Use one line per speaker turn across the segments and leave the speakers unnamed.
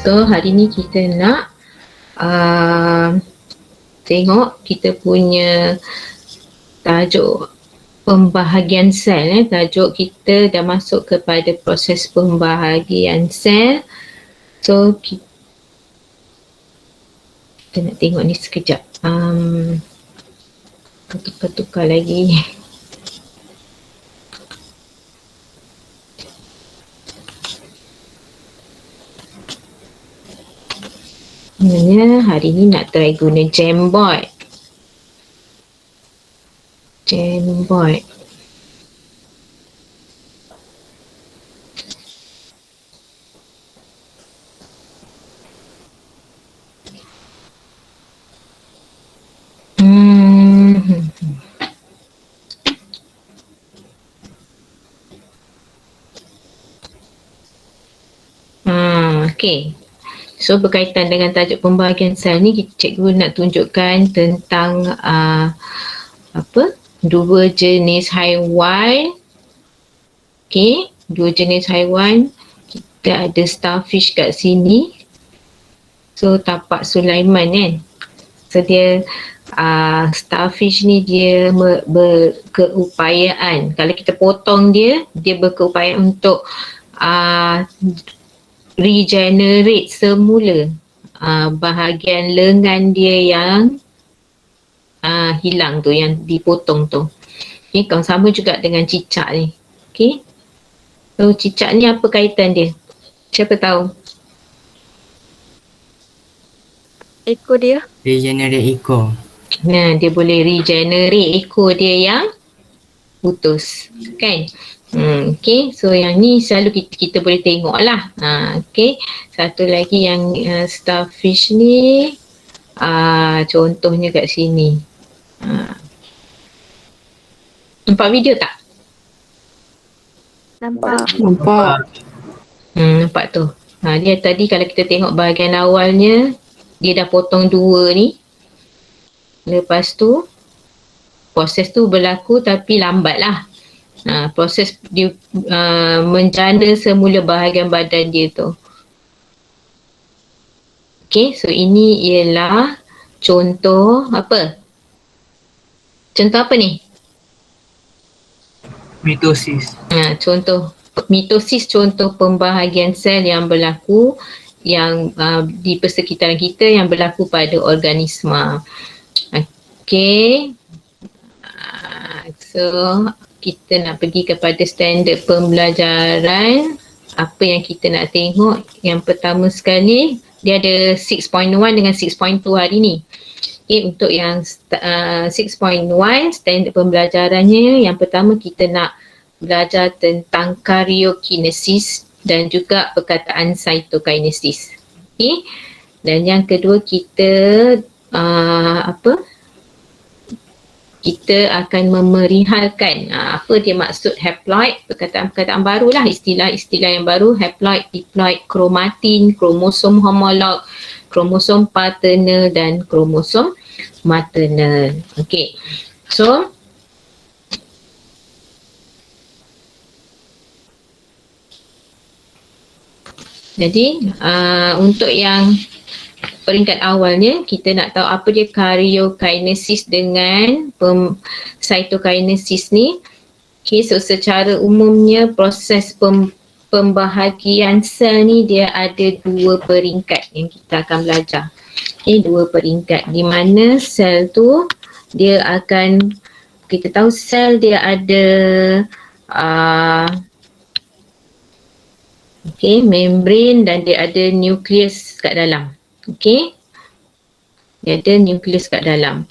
So hari ni kita nak tengok kita punya tajuk pembahagian sel. Tajuk kita dah masuk kepada proses pembahagian sel. So kita nak tengok ni sekejap. Tukar lagi. Sebenarnya hari ni nak try guna Jamboard. Okay. So berkaitan dengan tajuk pembahagian sel ni, cikgu nak tunjukkan tentang dua jenis haiwan. Okay, dua jenis haiwan. Kita ada starfish kat sini. So tapak Sulaiman kan. So dia starfish ni dia berkeupayaan. Kalau kita potong dia berkeupayaan untuk regenerate semula bahagian lengan dia yang hilang tu, yang dipotong tu. Okay, kalau sama juga dengan cicak ni. Okay. So cicak ni apa kaitan dia? Siapa tahu?
Ekor dia.
Regenerate ekor.
Nah, dia boleh regenerate ekor dia yang putus. Kan? Okay, so yang ni selalu kita boleh tengok lah. Okay, satu lagi yang starfish ni, contohnya kat sini. Nampak video tak?
Nampak.
Nampak tu. Dia tadi kalau kita tengok bahagian awalnya, dia dah potong dua ni. Lepas tu, proses tu berlaku tapi lambat lah. Proses dia menjana semula bahagian badan dia tu. Okay, so ini ialah contoh apa? Contoh apa ni?
Mitosis.
Contoh mitosis, contoh pembahagian sel yang berlaku yang di persekitaran kita yang berlaku pada organisma. Okay. So kita nak pergi kepada standard pembelajaran. Apa yang kita nak tengok? Yang pertama sekali, dia ada 6.1 dengan 6.2 hari ni. Okay, untuk yang 6.1 standard pembelajarannya, yang pertama kita nak belajar tentang karyokinesis dan juga perkataan cytokinesis. Okay. Dan yang kedua kita kita akan memerihalkan apa dia maksud haploid, perkataan-perkataan baru lah, istilah-istilah yang baru, haploid, diploid, kromatin, kromosom homolog, kromosom paternal dan kromosom maternal. Okay, so jadi untuk yang peringkat awalnya, kita nak tahu apa dia karyokinesis dengan cytokinesis ni. Okay, so secara umumnya proses pembahagian sel ni dia ada dua peringkat yang kita akan belajar. Okay, dua peringkat di mana sel tu dia akan, kita tahu sel dia ada membran dan dia ada nukleus kat dalam. Okay, dia ada nukleus kat dalam.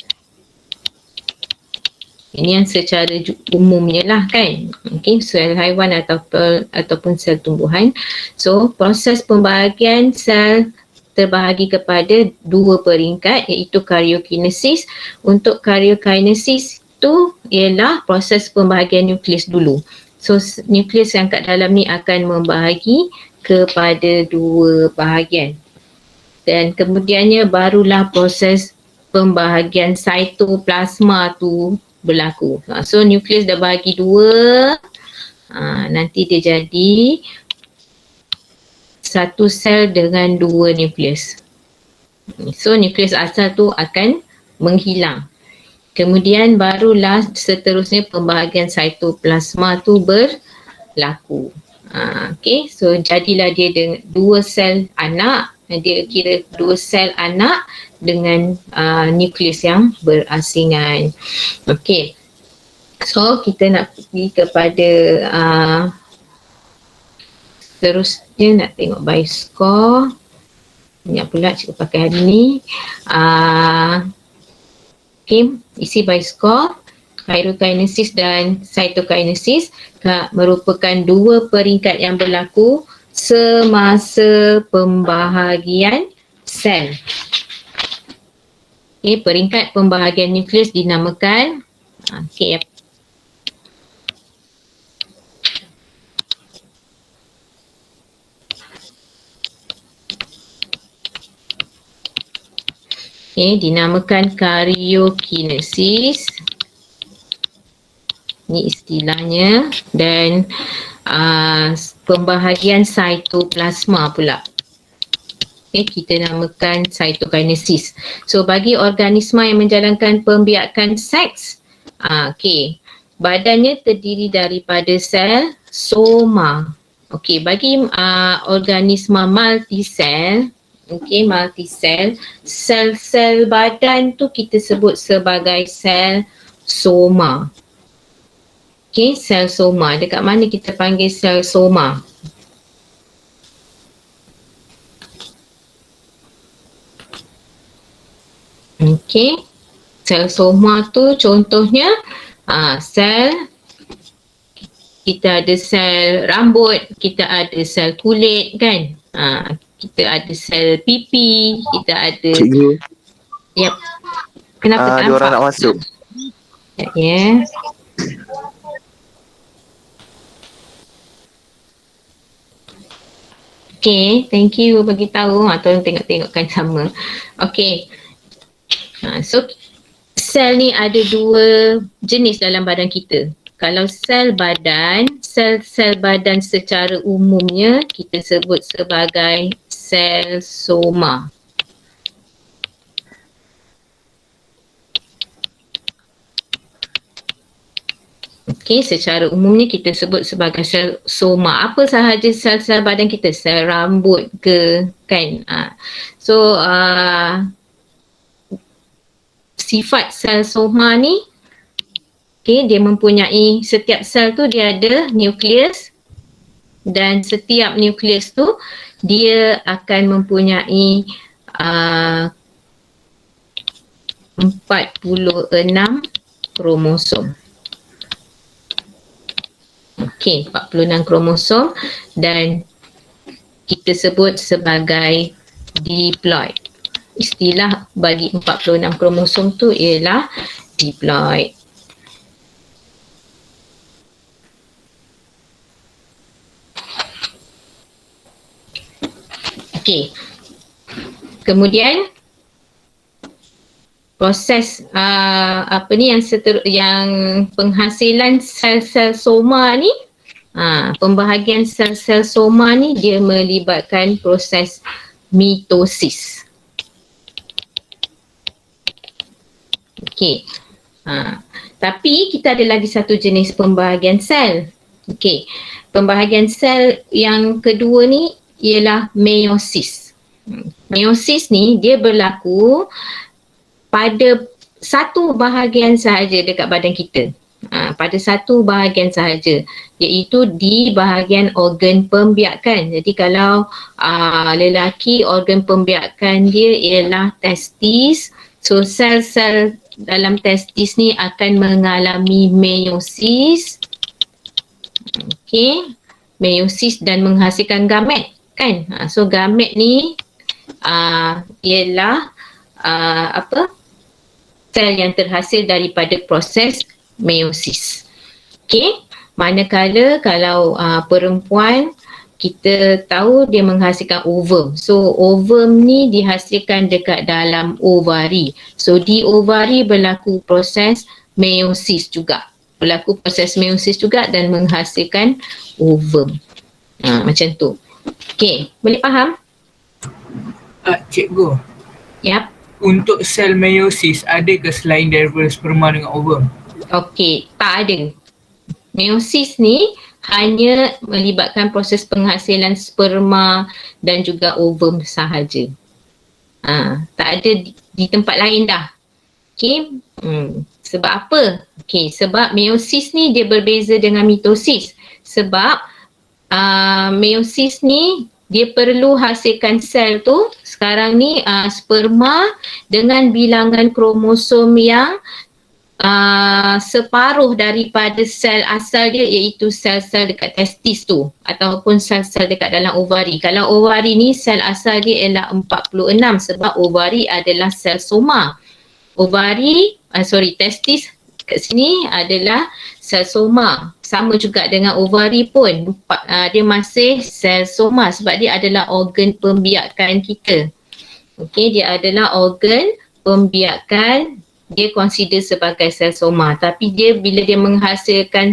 Ini yang secara umumnya lah kan. Okay, sel haiwan ataupun sel tumbuhan. So proses pembahagian sel terbahagi kepada dua peringkat, iaitu karyokinesis. Untuk karyokinesis tu ialah proses pembahagian nukleus dulu. So nukleus yang kat dalam ni akan membahagi kepada dua bahagian. Dan kemudiannya barulah proses pembahagian cytoplasma tu berlaku. So nukleus dah bahagi dua, nanti dia jadi satu sel dengan dua nukleus. So nukleus asal tu akan menghilang. Kemudian barulah seterusnya pembahagian cytoplasma tu berlaku. Okay, so jadilah dia dengan dua sel anak, dia kira dua sel anak dengan nukleus yang berasingan. Okay, so kita nak pergi kepada seterusnya, nak tengok bioscore. Banyak pula cikgu pakai hari ni. Okay, isi bioscore, pyrokinesis dan cytokinesis merupakan dua peringkat yang berlaku semasa pembahagian sel. Okay, peringkat pembahagian nukleus dinamakan dinamakan karyokinesis. Ini istilahnya. Dan pembahagian cytoplasma pula. Kita namakan cytokinesis. So bagi organisma yang menjalankan pembiakan seks, badannya terdiri daripada sel soma. Bagi organisma multisel, multisel, sel-sel badan tu kita sebut sebagai sel soma. Sel soma. Dekat mana kita panggil sel soma? Sel soma tu contohnya sel, kita ada sel rambut, kita ada sel kulit kan, kita ada sel pipi, kita ada.
Cikgu.
Yep. Kenapa tak
ada orang nak masuk.
Ya. Okay, thank you bagi tahu. Tolong tengok-tengokkan sama. Okay. So sel ni ada dua jenis dalam badan kita. Kalau sel badan, sel-sel badan secara umumnya kita sebut sebagai sel soma. Secara umumnya kita sebut sebagai sel soma. Apa sahaja sel-sel badan kita, sel rambut ke kan. So sifat sel soma ni, dia mempunyai, setiap sel tu dia ada nukleus, dan setiap nukleus tu dia akan mempunyai 46 kromosom. 46 kromosom, dan kita sebut sebagai diploid. Istilah bagi 46 kromosom tu ialah diploid. Kemudian proses yang penghasilan sel-sel soma ni, pembahagian sel-sel soma ni dia melibatkan proses mitosis. Tapi kita ada lagi satu jenis pembahagian sel. Pembahagian sel yang kedua ni ialah meiosis. Meiosis ni dia berlaku pada satu bahagian sahaja dekat badan kita. Pada satu bahagian sahaja, iaitu di bahagian organ pembiakan. Jadi kalau lelaki, organ pembiakan dia ialah testis. So sel-sel dalam testis ni akan mengalami meiosis. Meiosis dan menghasilkan gamet kan. So gamet ni ialah sel yang terhasil daripada proses meiosis. Manakala kalau perempuan, kita tahu dia menghasilkan ovum. So ovum ni dihasilkan dekat dalam ovari. So di ovari berlaku proses meiosis juga. Dan menghasilkan ovum. Macam tu. Okey, boleh faham?
Cikgu,
Yap.
untuk sel meiosis ada ke selain daripada sperma dengan ovum?
Okey, tak ada. Meiosis ni hanya melibatkan proses penghasilan sperma dan juga ovum sahaja. Tak ada di tempat lain dah. Okey. Sebab apa? Okey, sebab meiosis ni dia berbeza dengan mitosis. Sebab meiosis ni dia perlu hasilkan sel tu sekarang ni sperma dengan bilangan kromosom yang separuh daripada sel asal dia, iaitu sel-sel dekat testis tu ataupun sel-sel dekat dalam ovari. Kalau ovari ni sel asal dia ialah 46 sebab ovari adalah sel soma. Testis kat sini adalah sel soma. Sama juga dengan ovari pun, dia masih sel soma sebab dia adalah organ pembiakan kita. Okey, dia adalah organ pembiakan, dia consider sebagai sel soma. Tapi dia bila dia menghasilkan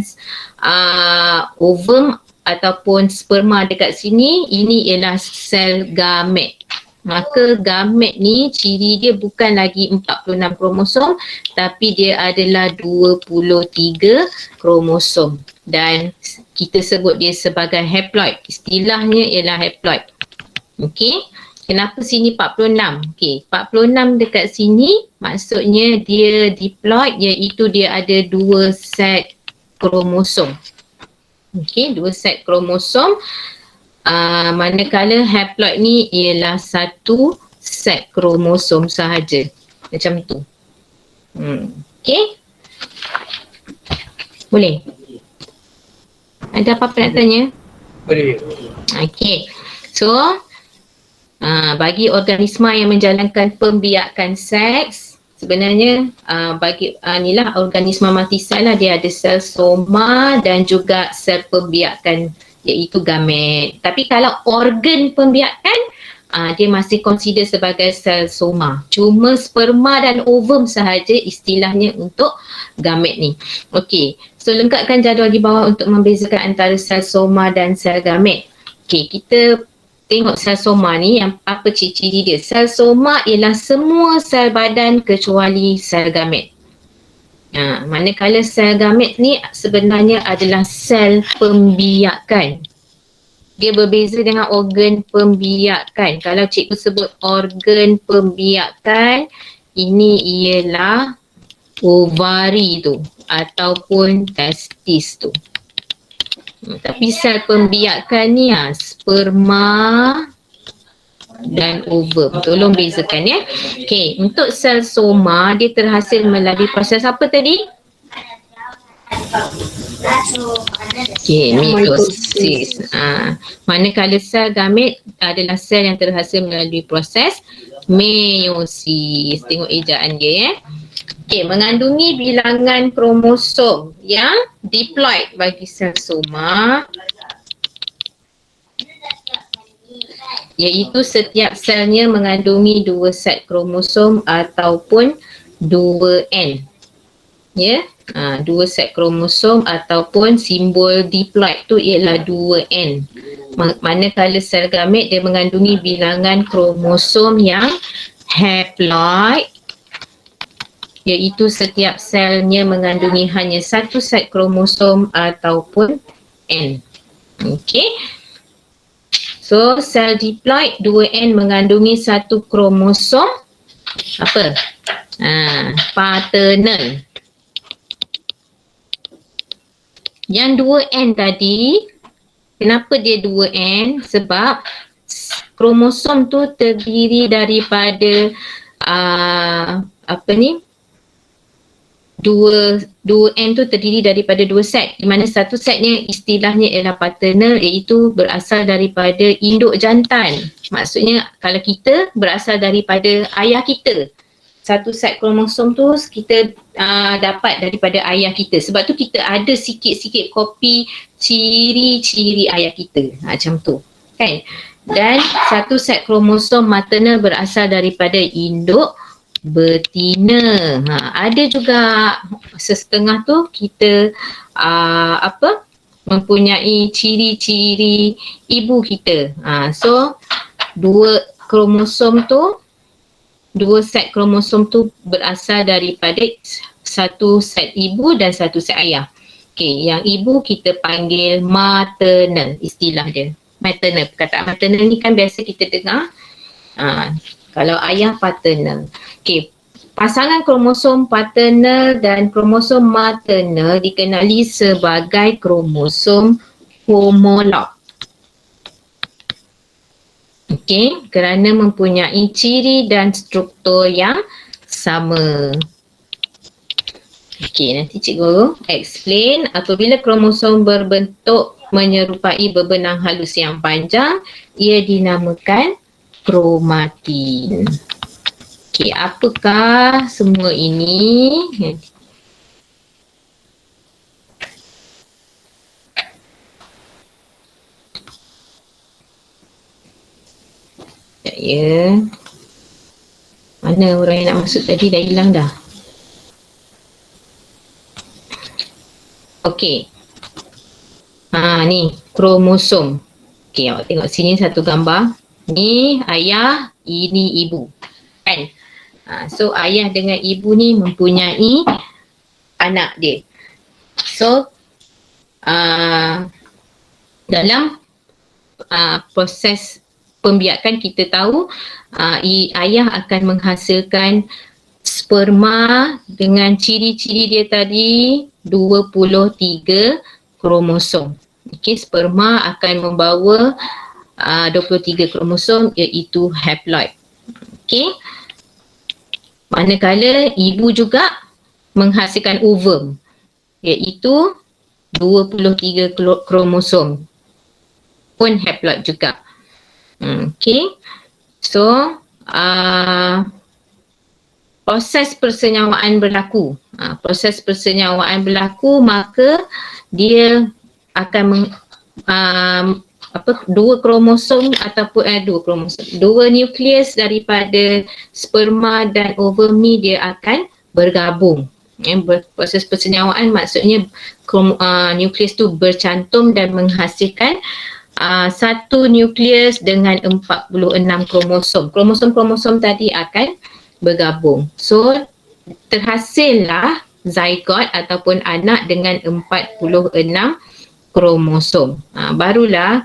ovum ataupun sperma dekat sini, ini ialah sel gamet. Maka gamet ni ciri dia bukan lagi 46 kromosom tapi dia adalah 23 kromosom dan kita sebut dia sebagai haploid. Istilahnya ialah haploid. Okey. Kenapa sini 46? Okey, 46 dekat sini maksudnya dia diploid, iaitu dia ada 2 set kromosom. Okey, 2 set kromosom. Manakala haploid ni ialah 1 set kromosom sahaja. Macam tu. Okey. Boleh? Ada apa-apa nak tanya?
Boleh.
Okey. So, bagi organisma yang menjalankan pembiakan seks, sebenarnya bagi inilah organisma multisel lah, dia ada sel soma dan juga sel pembiakan iaitu gamet. Tapi kalau organ pembiakan dia masih consider sebagai sel soma. Cuma sperma dan ovum sahaja istilahnya untuk gamet ni. Okey, so lengkapkan jadual di bawah untuk membezakan antara sel soma dan sel gamet. Okey, kita tengok sel soma ni, yang apa ciri-ciri dia. Sel soma ialah semua sel badan kecuali sel gamet. Manakala sel gamet ni sebenarnya adalah sel pembiakan. Dia berbeza dengan organ pembiakan. Kalau cikgu sebut organ pembiakan, ini ialah ovari tu ataupun testis tu. Tapi sel pembiakan ni sperma dan ovum. Tolong bezakan ya. Okey, untuk sel soma dia terhasil melalui proses apa tadi? Okey, mitosis. Manakala sel gamet adalah sel yang terhasil melalui proses meiosis. Tengok ejaan dia ya. Okey, mengandungi bilangan kromosom yang diploid bagi sel soma, iaitu setiap selnya mengandungi 2 set kromosom ataupun 2N. Ya, 2 set kromosom ataupun simbol diploid tu ialah 2N. Manakala sel gamet dia mengandungi bilangan kromosom yang haploid, iaitu setiap selnya mengandungi hanya 1 set kromosom ataupun N. Okey. So, sel diploid 2N mengandungi 1 kromosom apa? Paternal. Yang 2N tadi, kenapa dia 2N? Sebab kromosom tu terdiri daripada 2N tu terdiri daripada 2 set, di mana satu setnya istilahnya ialah paternal, iaitu berasal daripada induk jantan. Maksudnya kalau kita berasal daripada ayah kita, satu set kromosom tu kita dapat daripada ayah kita. Sebab tu kita ada sikit-sikit kopi ciri-ciri ayah kita. Macam tu kan. Dan satu set kromosom maternal berasal daripada induk betina. Ada juga setengah tu kita mempunyai ciri-ciri ibu kita. So dua set kromosom tu berasal daripada satu set ibu dan satu set ayah. Okey, yang ibu kita panggil maternal, istilah dia. Maternal, perkataan maternal ni kan biasa kita dengar. Kalau ayah paternal. Okey, pasangan kromosom paternal dan kromosom maternal dikenali sebagai kromosom homolog. Okey, kerana mempunyai ciri dan struktur yang sama. Okey, nanti cikgu explain apabila kromosom berbentuk menyerupai bebenang halus yang panjang, ia dinamakan kromatin. Okey, apakah semua ini? Ya. Mana orang yang nak masuk tadi dah hilang dah. Okey. Ni kromosom. Okey, awak tengok sini satu gambar. Ni ayah, ini ibu. Kan? So ayah dengan ibu ni mempunyai anak dia. So dalam proses pembiakan kita tahu ayah akan menghasilkan sperma dengan ciri-ciri dia tadi 23 kromosom. Okey, sperma akan membawa 23 kromosom iaitu haploid. Okey. Manakala ibu juga menghasilkan ovum iaitu 23 kromosom pun haploid juga. Okey. So proses persenyawaan berlaku. Proses persenyawaan berlaku, maka dia akan dua kromosom ataupun dua nukleus daripada sperma dan ovum ni dia akan bergabung. Proses persenyawaan maksudnya nukleus tu bercantum dan menghasilkan satu nukleus dengan 46 kromosom. Kromosom tadi akan bergabung. So terhasillah zygote ataupun anak dengan 46 kromosom. Barulah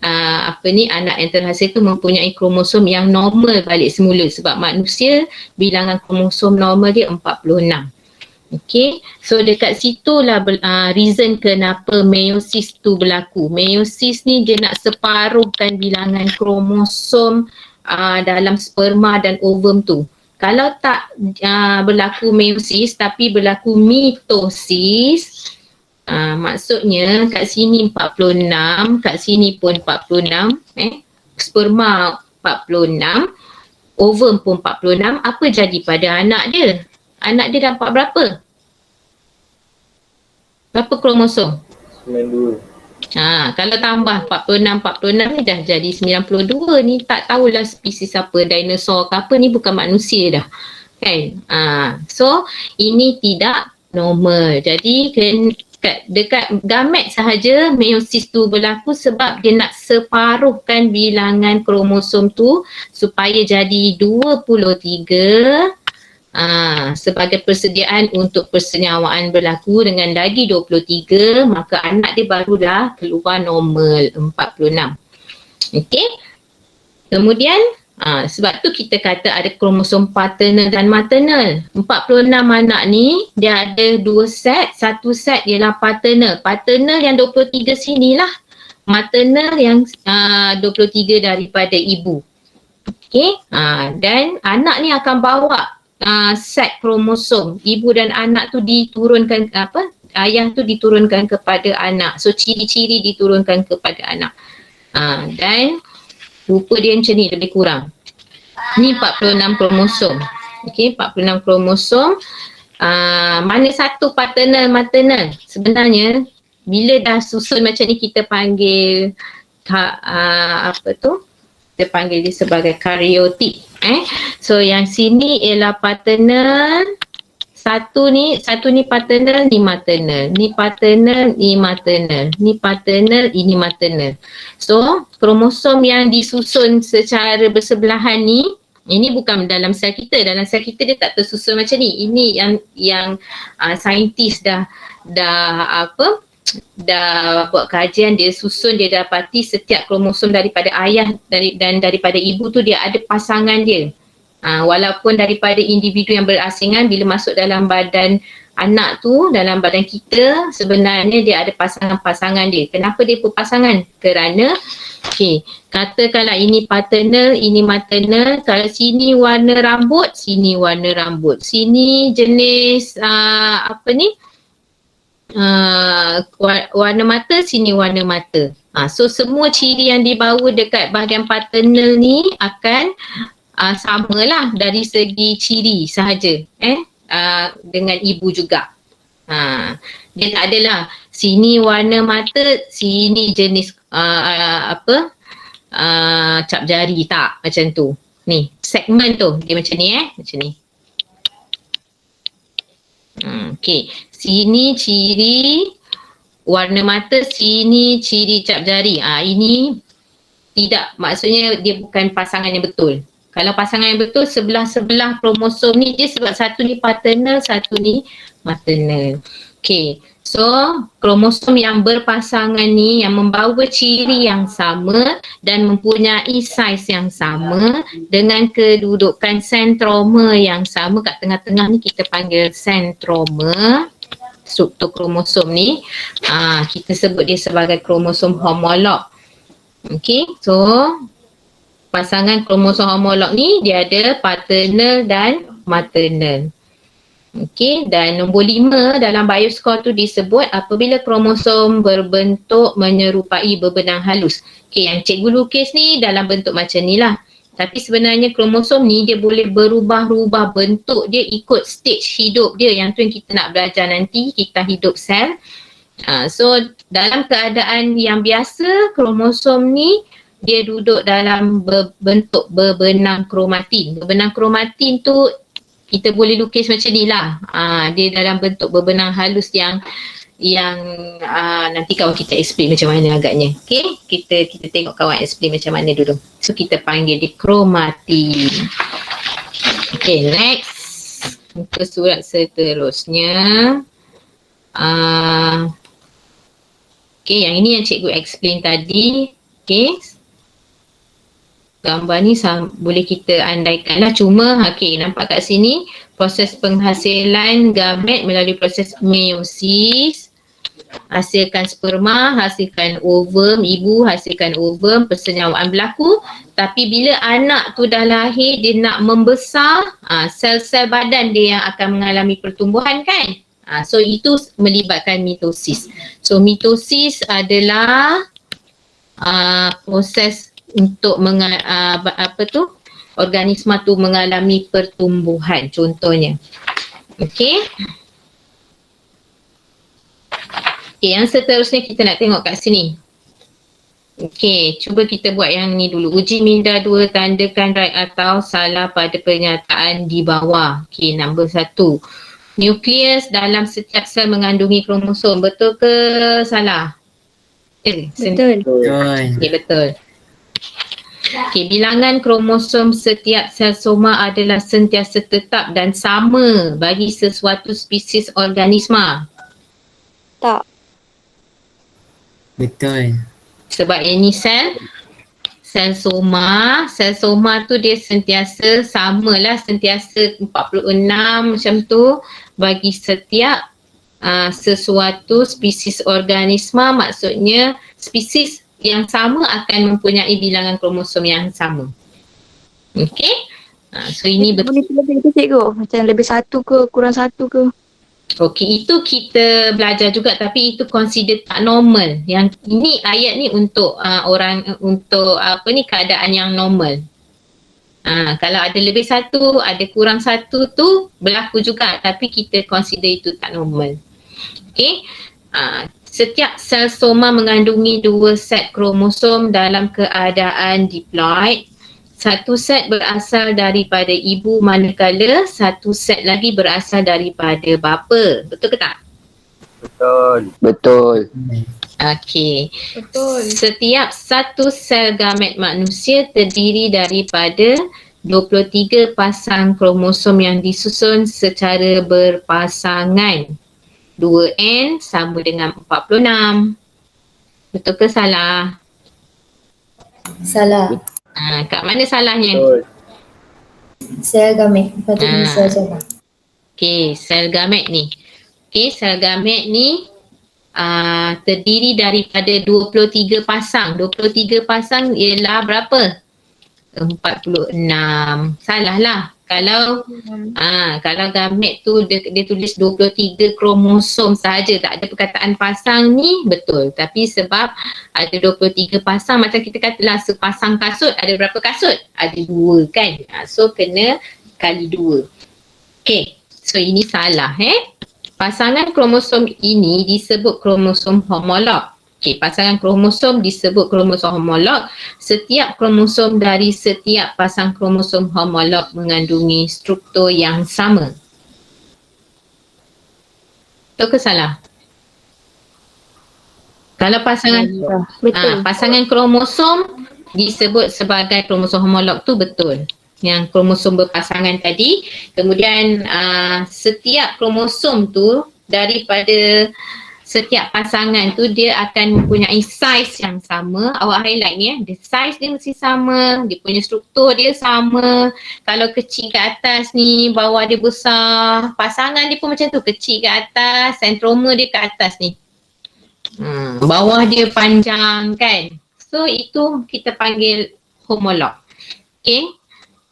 anak yang terhasil tu mempunyai kromosom yang normal balik semula, sebab manusia bilangan kromosom normal dia 46. Okey, so dekat situlah reason kenapa meiosis tu berlaku. Meiosis ni dia nak separuhkan bilangan kromosom dalam sperma dan ovum tu. Kalau tak berlaku meiosis tapi berlaku mitosis, maksudnya kat sini 46, kat sini pun 46, sperma 46, ovum pun 46, apa jadi pada anak dia? Anak dia dapat berapa? Berapa kromosom?
92.
Kalau tambah 46 ni dah jadi 92. Ni tak tahulah spesies apa, dinosaur ke apa, ni bukan manusia dah. Kan? So ini tidak normal. Jadi dekat gamet sahaja meiosis tu berlaku sebab dia nak separuhkan bilangan kromosom tu supaya jadi 23 sebagai persediaan untuk persenyawaan berlaku. Dengan lagi 23, maka anak dia barulah keluar normal 46. Okey. Kemudian sebab tu kita kata ada kromosom paternal dan maternal. 46 anak ni dia ada dua set. Satu set ialah paternal. Paternal yang 23 sinilah. Maternal yang 23 daripada ibu. Okey. Dan anak ni akan bawa set kromosom. Ibu dan anak tu diturunkan ayah tu diturunkan kepada anak. So ciri-ciri diturunkan kepada anak. Dan rupa dia macam ni lebih kurang. Ni 46 kromosom. Okey, 46 kromosom. Mana satu paternal maternal? Sebenarnya bila dah susun macam ni kita panggil kita panggil dia sebagai karyotik. So yang sini ialah paternal, satu ni paternal, ni maternal. Ni paternal, ni maternal. Ni paternal, ini maternal. So, kromosom yang disusun secara bersebelahan ni, ini bukan dalam sel kita. Dalam sel kita dia tak tersusun macam ni. Ini yang saintis dah buat kajian, dia susun, dia dapati setiap kromosom daripada ayah dan daripada ibu tu dia ada pasangan dia. Walaupun daripada individu yang berasingan, bila masuk dalam badan anak tu, dalam badan kita, sebenarnya dia ada pasangan-pasangan dia. Kenapa dia berpasangan? Kerana katakanlah ini paternal, ini maternal. Kalau sini warna rambut, sini warna rambut. Sini jenis warna mata, sini warna mata. So semua ciri yang dibawa dekat bahagian paternal ni akan samalah dari segi ciri sahaja dengan ibu juga. Dia tak adalah sini warna mata, sini jenis cap jari, tak macam tu. Ni segmen tu dia macam ni macam ni. Okey, sini ciri warna mata, sini ciri cap jari. Ini tidak, maksudnya dia bukan pasangan yang betul. Kalau pasangan yang betul, sebelah-sebelah kromosom ni dia sebab satu ni paternal, satu ni maternal. Okey, so kromosom yang berpasangan ni yang membawa ciri yang sama dan mempunyai saiz yang sama dengan kedudukan sentroma yang sama kat tengah-tengah ni kita panggil sentroma. Struktur kromosom ni kita sebut dia sebagai kromosom homolog. Okey, so pasangan kromosom homolog ni dia ada paternal dan maternal. Okey, dan nombor 5 dalam bioscore tu disebut apabila kromosom berbentuk menyerupai berbenang halus. Okey, yang cikgu lukis ni dalam bentuk macam ni lah. Tapi sebenarnya kromosom ni dia boleh berubah-ubah bentuk dia ikut stage hidup dia. Yang tu yang kita nak belajar nanti, kita hidup sel. So dalam keadaan yang biasa, kromosom ni dia duduk dalam bentuk berbenang kromatin. Berbenang kromatin tu kita boleh lukis macam ni lah. Dia dalam bentuk berbenang halus yang nanti kawan kita explain macam mana agaknya. Okay, kita tengok kawan explain macam mana dulu. So kita panggil dia kromatin. Okay, next. Muka surat seterusnya. Okay, yang ini yang cikgu explain tadi. Okay, gambar ni boleh kita andaikan lah, cuma nampak kat sini proses penghasilan gamet melalui proses meiosis, hasilkan sperma, hasilkan ovum, ibu hasilkan ovum, persenyawaan berlaku. Tapi bila anak tu dah lahir, dia nak membesar, sel-sel badan dia yang akan mengalami pertumbuhan kan. So itu melibatkan mitosis. So mitosis adalah proses untuk organisma tu mengalami pertumbuhan contohnya. Okey, yang seterusnya kita nak tengok kat sini. Okey, cuba kita buat yang ni dulu. Uji minda 2, tandakan right atau salah pada pernyataan di bawah. Okey, nombor 1. Nukleus dalam setiap sel mengandungi kromosom. Betul ke salah?
Betul.
Okey, betul. Okey, bilangan kromosom setiap sel soma adalah sentiasa tetap dan sama bagi sesuatu spesies organisma.
Tak.
Betul.
Sebab ini sel soma tu dia sentiasa samalah, sentiasa 46 macam tu bagi setiap sesuatu spesies organisma. Maksudnya spesies yang sama akan mempunyai bilangan kromosom yang sama. Okey? So ini betul.
Boleh lebih cikgu? Macam lebih 1 ke, kurang 1 ke?
Okey, itu kita belajar juga tapi itu consider tak normal. Yang ini ayat ni untuk keadaan yang normal. Kalau ada lebih 1, ada kurang 1 tu berlaku juga tapi kita consider itu tak normal. Okey? Setiap sel soma mengandungi 2 set kromosom dalam keadaan diploid. satu set berasal daripada ibu manakala satu set lagi berasal daripada bapa. Betul ke tak?
Betul.
Okey.
Betul.
Setiap satu sel gamet manusia terdiri daripada 23 pasang kromosom yang disusun secara berpasangan. 2N sama dengan 46. Betul ke salah?
Salah.
Kat mana salahnya?
Betul.
Sel gamet. Patutnya
Ah.
sel jamak.
Okey, sel gamet ni. Okey, sel gamet ni terdiri daripada 23 pasang. 23 pasang ialah berapa? 46. Salah lah. Kalau gamet tu dia tulis 23 kromosom saja, tak ada perkataan pasang ni, betul. Tapi sebab ada 23 pasang, macam kita katalah sepasang kasut, ada berapa kasut? Ada 2 kan? So kena kali 2. Okay, so ini salah Pasangan kromosom ini disebut kromosom homolog. Okey, pasangan kromosom disebut kromosom homolog. Setiap kromosom dari setiap pasang kromosom homolog mengandungi struktur yang sama. Betul ke salah? Kalau pasangan
Betul.
pasangan kromosom disebut sebagai kromosom homolog tu betul. Yang kromosom berpasangan tadi. Kemudian setiap kromosom tu daripada setiap pasangan tu dia akan mempunyai saiz yang sama. Awak highlight ni the saiz dia mesti sama, dia punya struktur dia sama. Kalau kecil ke atas ni, bawah dia besar. Pasangan dia pun macam tu, kecil ke atas, sentroma dia ke atas ni. Bawah dia panjang kan. So itu kita panggil homolog. Okay.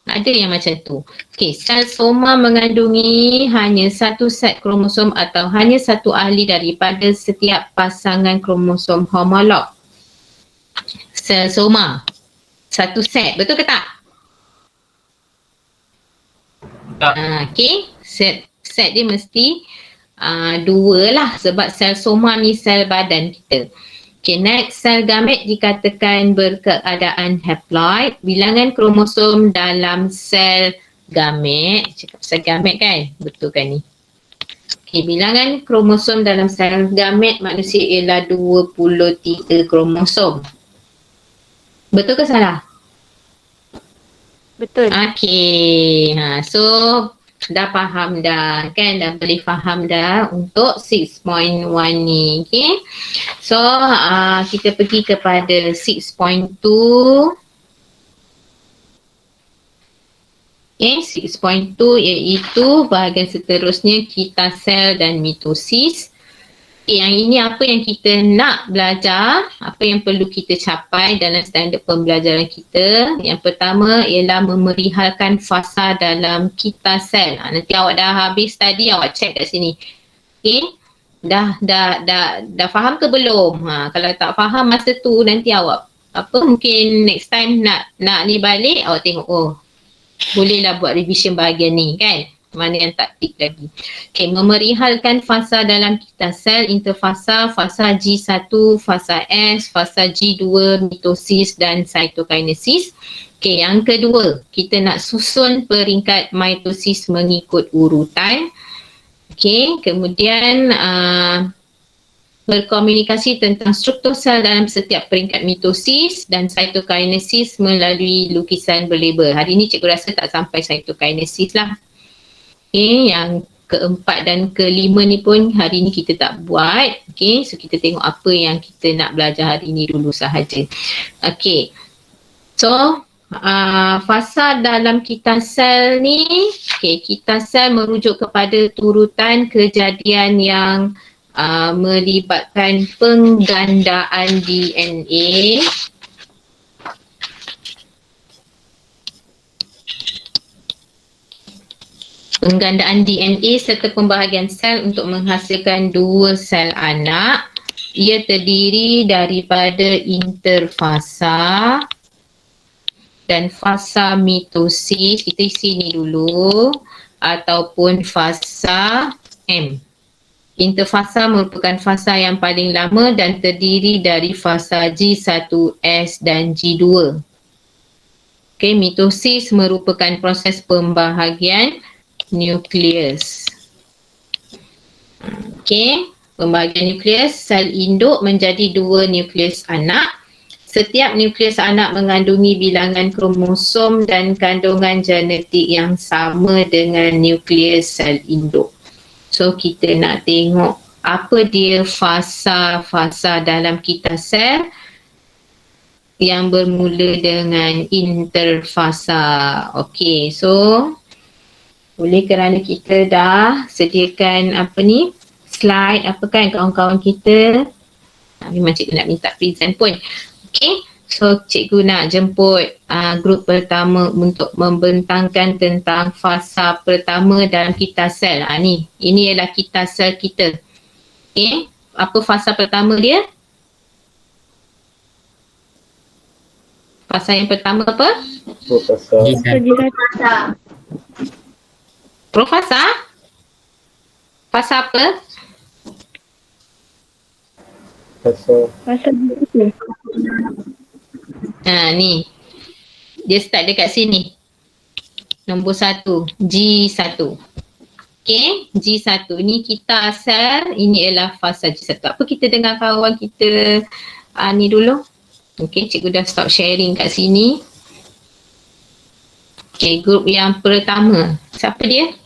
Ada yang macam tu. Okey, sel soma mengandungi hanya satu set kromosom atau hanya satu ahli daripada setiap pasangan kromosom homolog. Sel soma satu set, betul ke tak?
Tak.
Okey, set dia mesti 2 lah sebab sel soma ni sel badan kita. Okay, next, sel gamet dikatakan berkeadaan haploid. Bilangan kromosom dalam sel gamet, cakap sel gamet kan? Betul kan ni? Okay, bilangan kromosom dalam sel gamet manusia ialah 23 kromosom. Betul ke salah?
Betul.
Okay, so dah faham dah kan, dah boleh faham dah untuk 6.1 ni. Okay, so kita pergi kepada 6.2. Okay, 6.2 iaitu bahagian seterusnya kita sel dan mitosis. Okay, yang ini apa yang kita nak belajar, apa yang perlu kita capai dalam standard pembelajaran kita. Yang pertama ialah memerihalkan fasa dalam kita sel. Nanti awak dah habis tadi, awak check kat sini. Okay, dah faham ke belum? Kalau tak faham masa tu nanti awak mungkin next time nak ni balik, awak tengok bolehlah buat revision bahagian ni kan. Mana yang tak tik lagi. Okay, memerihalkan fasa dalam kita sel, interfasa, fasa G1, fasa S, fasa G2, mitosis dan cytokinesis. Okay, yang kedua, kita nak susun peringkat mitosis mengikut urutan. Okay, kemudian berkomunikasi tentang struktur sel dalam setiap peringkat mitosis dan cytokinesis melalui lukisan berlabel. Hari ni cikgu rasa tak sampai cytokinesis lah. Okay, yang keempat dan kelima ni pun hari ni kita tak buat. Okay, so kita tengok apa yang kita nak belajar hari ni dulu sahaja. Okay, so fasa dalam kita sel ni, okay, kita sel merujuk kepada turutan kejadian yang melibatkan penggandaan DNA. Penggandaan DNA serta pembahagian sel untuk menghasilkan 2 sel anak. Ia terdiri daripada interfasa dan fasa mitosis. Kita isi ni dulu. Ataupun fasa M. Interfasa merupakan fasa yang paling lama dan terdiri dari fasa G1S dan G2. Okay, mitosis merupakan proses pembahagian nukleus. Okay, pembahagian nukleus, sel induk menjadi 2 nukleus anak. Setiap nukleus anak mengandungi bilangan kromosom dan kandungan genetik yang sama dengan nukleus sel induk. So kita nak tengok apa dia fasa-fasa dalam kita sel yang bermula dengan interfasa. Okay, so oleh kerana kita dah sediakan slide kan kawan-kawan kita. Memang cikgu nak minta present pun. Okay, so cikgu nak jemput grup pertama untuk membentangkan tentang fasa pertama dalam kita sel. Ini ialah kita sel kita. Okay, apa fasa pertama dia? Fasa yang pertama apa? Profasa? Fasa apa? Ni. Dia start dekat sini. Nombor 1. G1. Okay. G1. Ni kita sel. Ini ialah fasa G1. Apa kita dengar kawan kita ni dulu? Okay. Cikgu dah stop sharing kat sini. Okay. Grup yang pertama. Siapa dia?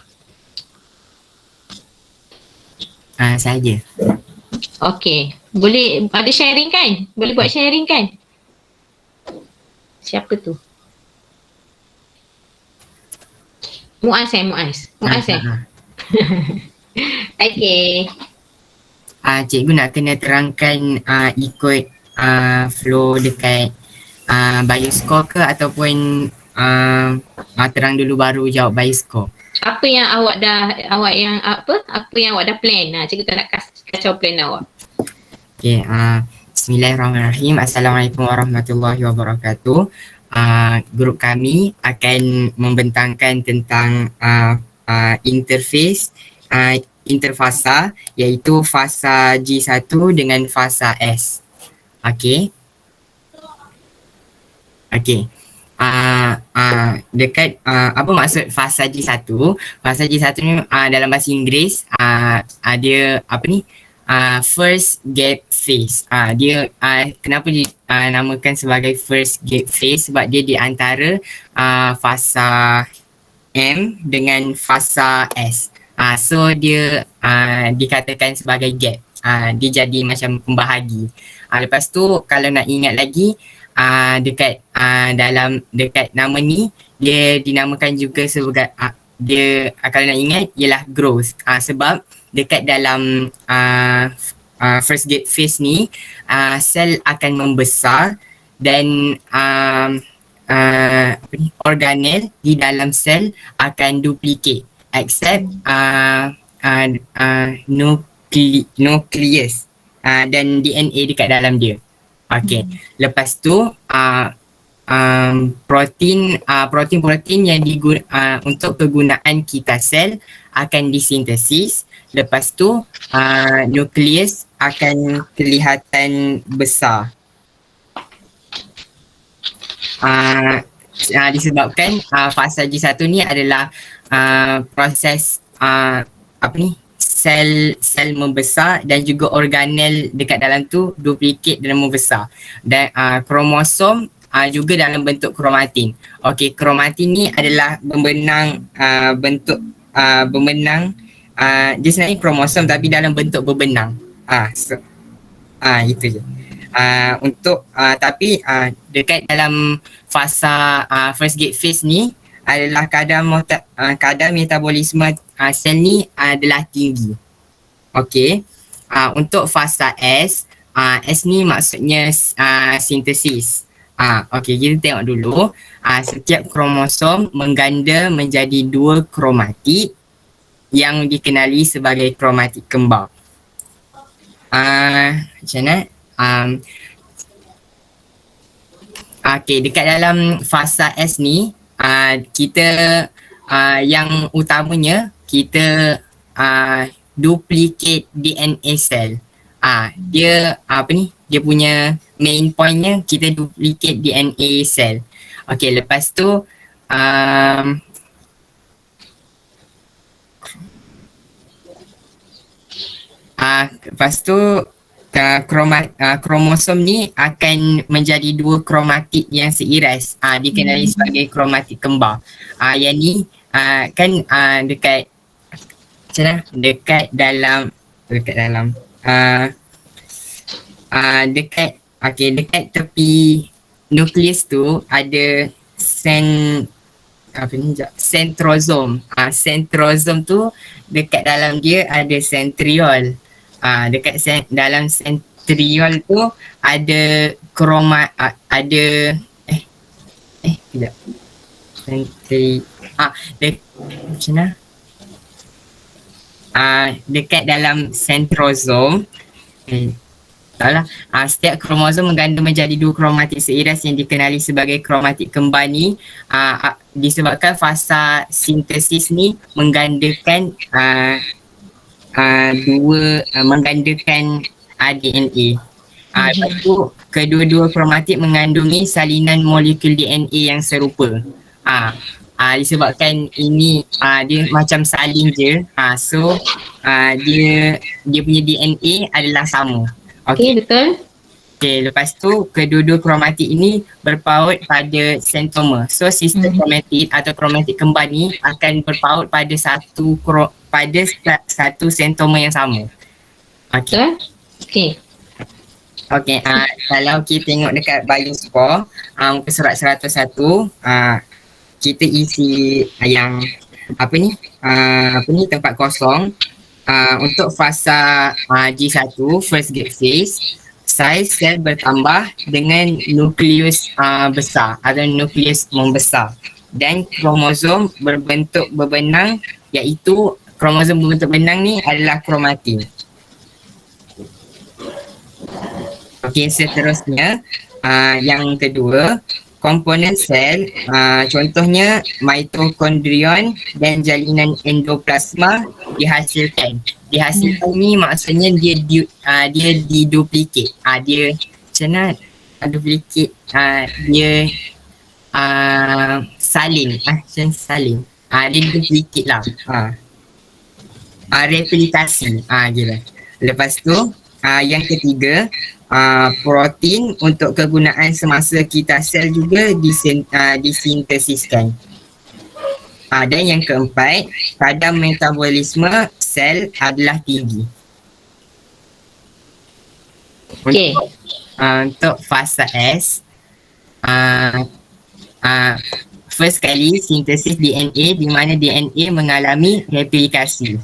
Saya.
Okay. Boleh ada sharing kan? Boleh buat sharing kan? Siapa tu? Muaz. Okay.
Cikgu nak kena terangkan ikut flow dekat bioscore ke ataupun terang dulu baru jawab bioscore?
Apa yang awak dah plan? Cikgu tak nak kacau plan awak.
Okay, Bismillahirrahmanirrahim. Assalamualaikum warahmatullahi wabarakatuh. Grup kami akan membentangkan tentang interfasa, iaitu fasa G1 dengan fasa S. Okay. Dekat apa maksud fasa G1? Fasa G1 ni dalam bahasa Inggeris dia first gap phase. Dia kenapa dinamakan sebagai first gap phase? Sebab dia di antara fasa M dengan fasa S. So dia dikatakan sebagai gap. Dia jadi macam pembahagi. Lepas tu kalau nak ingat lagi dekat nama ni dia dinamakan juga sebagai dia kalau nak ingat ialah growth. Sebab dekat dalam first gate phase ni sel akan membesar dan organel di dalam sel akan duplicate except nucleus dan DNA dekat dalam dia. Okay. Lepas tu protein yang untuk kegunaan kita sel akan disintesis. Lepas tu nukleus akan kelihatan besar. Disebabkan fasa G1 ni adalah proses sel membesar dan juga organel dekat dalam tu duplicate dan membesar. Dan kromosom juga dalam bentuk kromatin. Okey, kromatin ni adalah membenang dia sebenarnya kromosom tapi dalam bentuk berbenang. Itu je. Tapi dekat dalam fasa first gate phase ni adalah kadar metabolisme sel ni adalah tinggi. Okey. Untuk fasa S, S ni maksudnya sintesis. Okey, kita tengok dulu. Setiap kromosom mengganda menjadi 2 kromatik yang dikenali sebagai kromatik kembar. Macam mana? Okey, dekat dalam fasa S ni kita yang utamanya kita duplicate DNA sel. Dia dia punya main pointnya kita duplicate DNA sel. Okey, lepas tu um, lepas tu kromosom ni akan menjadi dua kromatik yang seiras, dikenali sebagai kromatik kembar. Yang ni kan dekat macam mana? Dekat dalam dekat tepi nukleus tu ada centrosome. Centrosome tu dekat dalam dia ada centriole. Dalam centriole tu ada kejap. Macam mana? Dekat dalam centrosome taklah, setiap kromosom mengandung menjadi dua kromatik seiras yang dikenali sebagai kromatik kembar ni disebabkan fasa sintesis ni menggandakan menggandakan DNA. Lepas tu kedua-dua kromatik mengandungi salinan molekul DNA yang serupa. Disebabkan ini dia macam salin je, so dia punya DNA adalah sama.
Okey, betul.
Okey, lepas tu kedua-dua kromatik ini berpaut pada sentomer. So sistem kromatik atau kromatik kembar ni akan berpaut pada satu sentomer yang sama. Okey.
Betul? Okey.
Okey, kalau kita tengok dekat biospore, muka surat 101, kita isi yang tempat kosong. Untuk fasa G1, first gate phase, saiz sel bertambah dengan nukleus besar atau nukleus membesar, dan kromosom berbentuk berbenang, iaitu kromosom berbentuk benang ni adalah kromatin. Okey, seterusnya yang kedua, komponen sel, contohnya mitokondrion dan jalinan endoplasma dihasilkan. Dihasilkan ni maksudnya dia diduplicate. Dia macam mana duplicate? Dia salin. Macam salin. Dia duplicate lah. Replikasi. Gila. Lepas tu, yang ketiga, protein untuk kegunaan semasa kita sel juga disintesiskan. Dan yang keempat, kadar metabolisme sel adalah tinggi.
Okey.
Untuk fasa S, first kali sintesis DNA di mana DNA mengalami replikasi.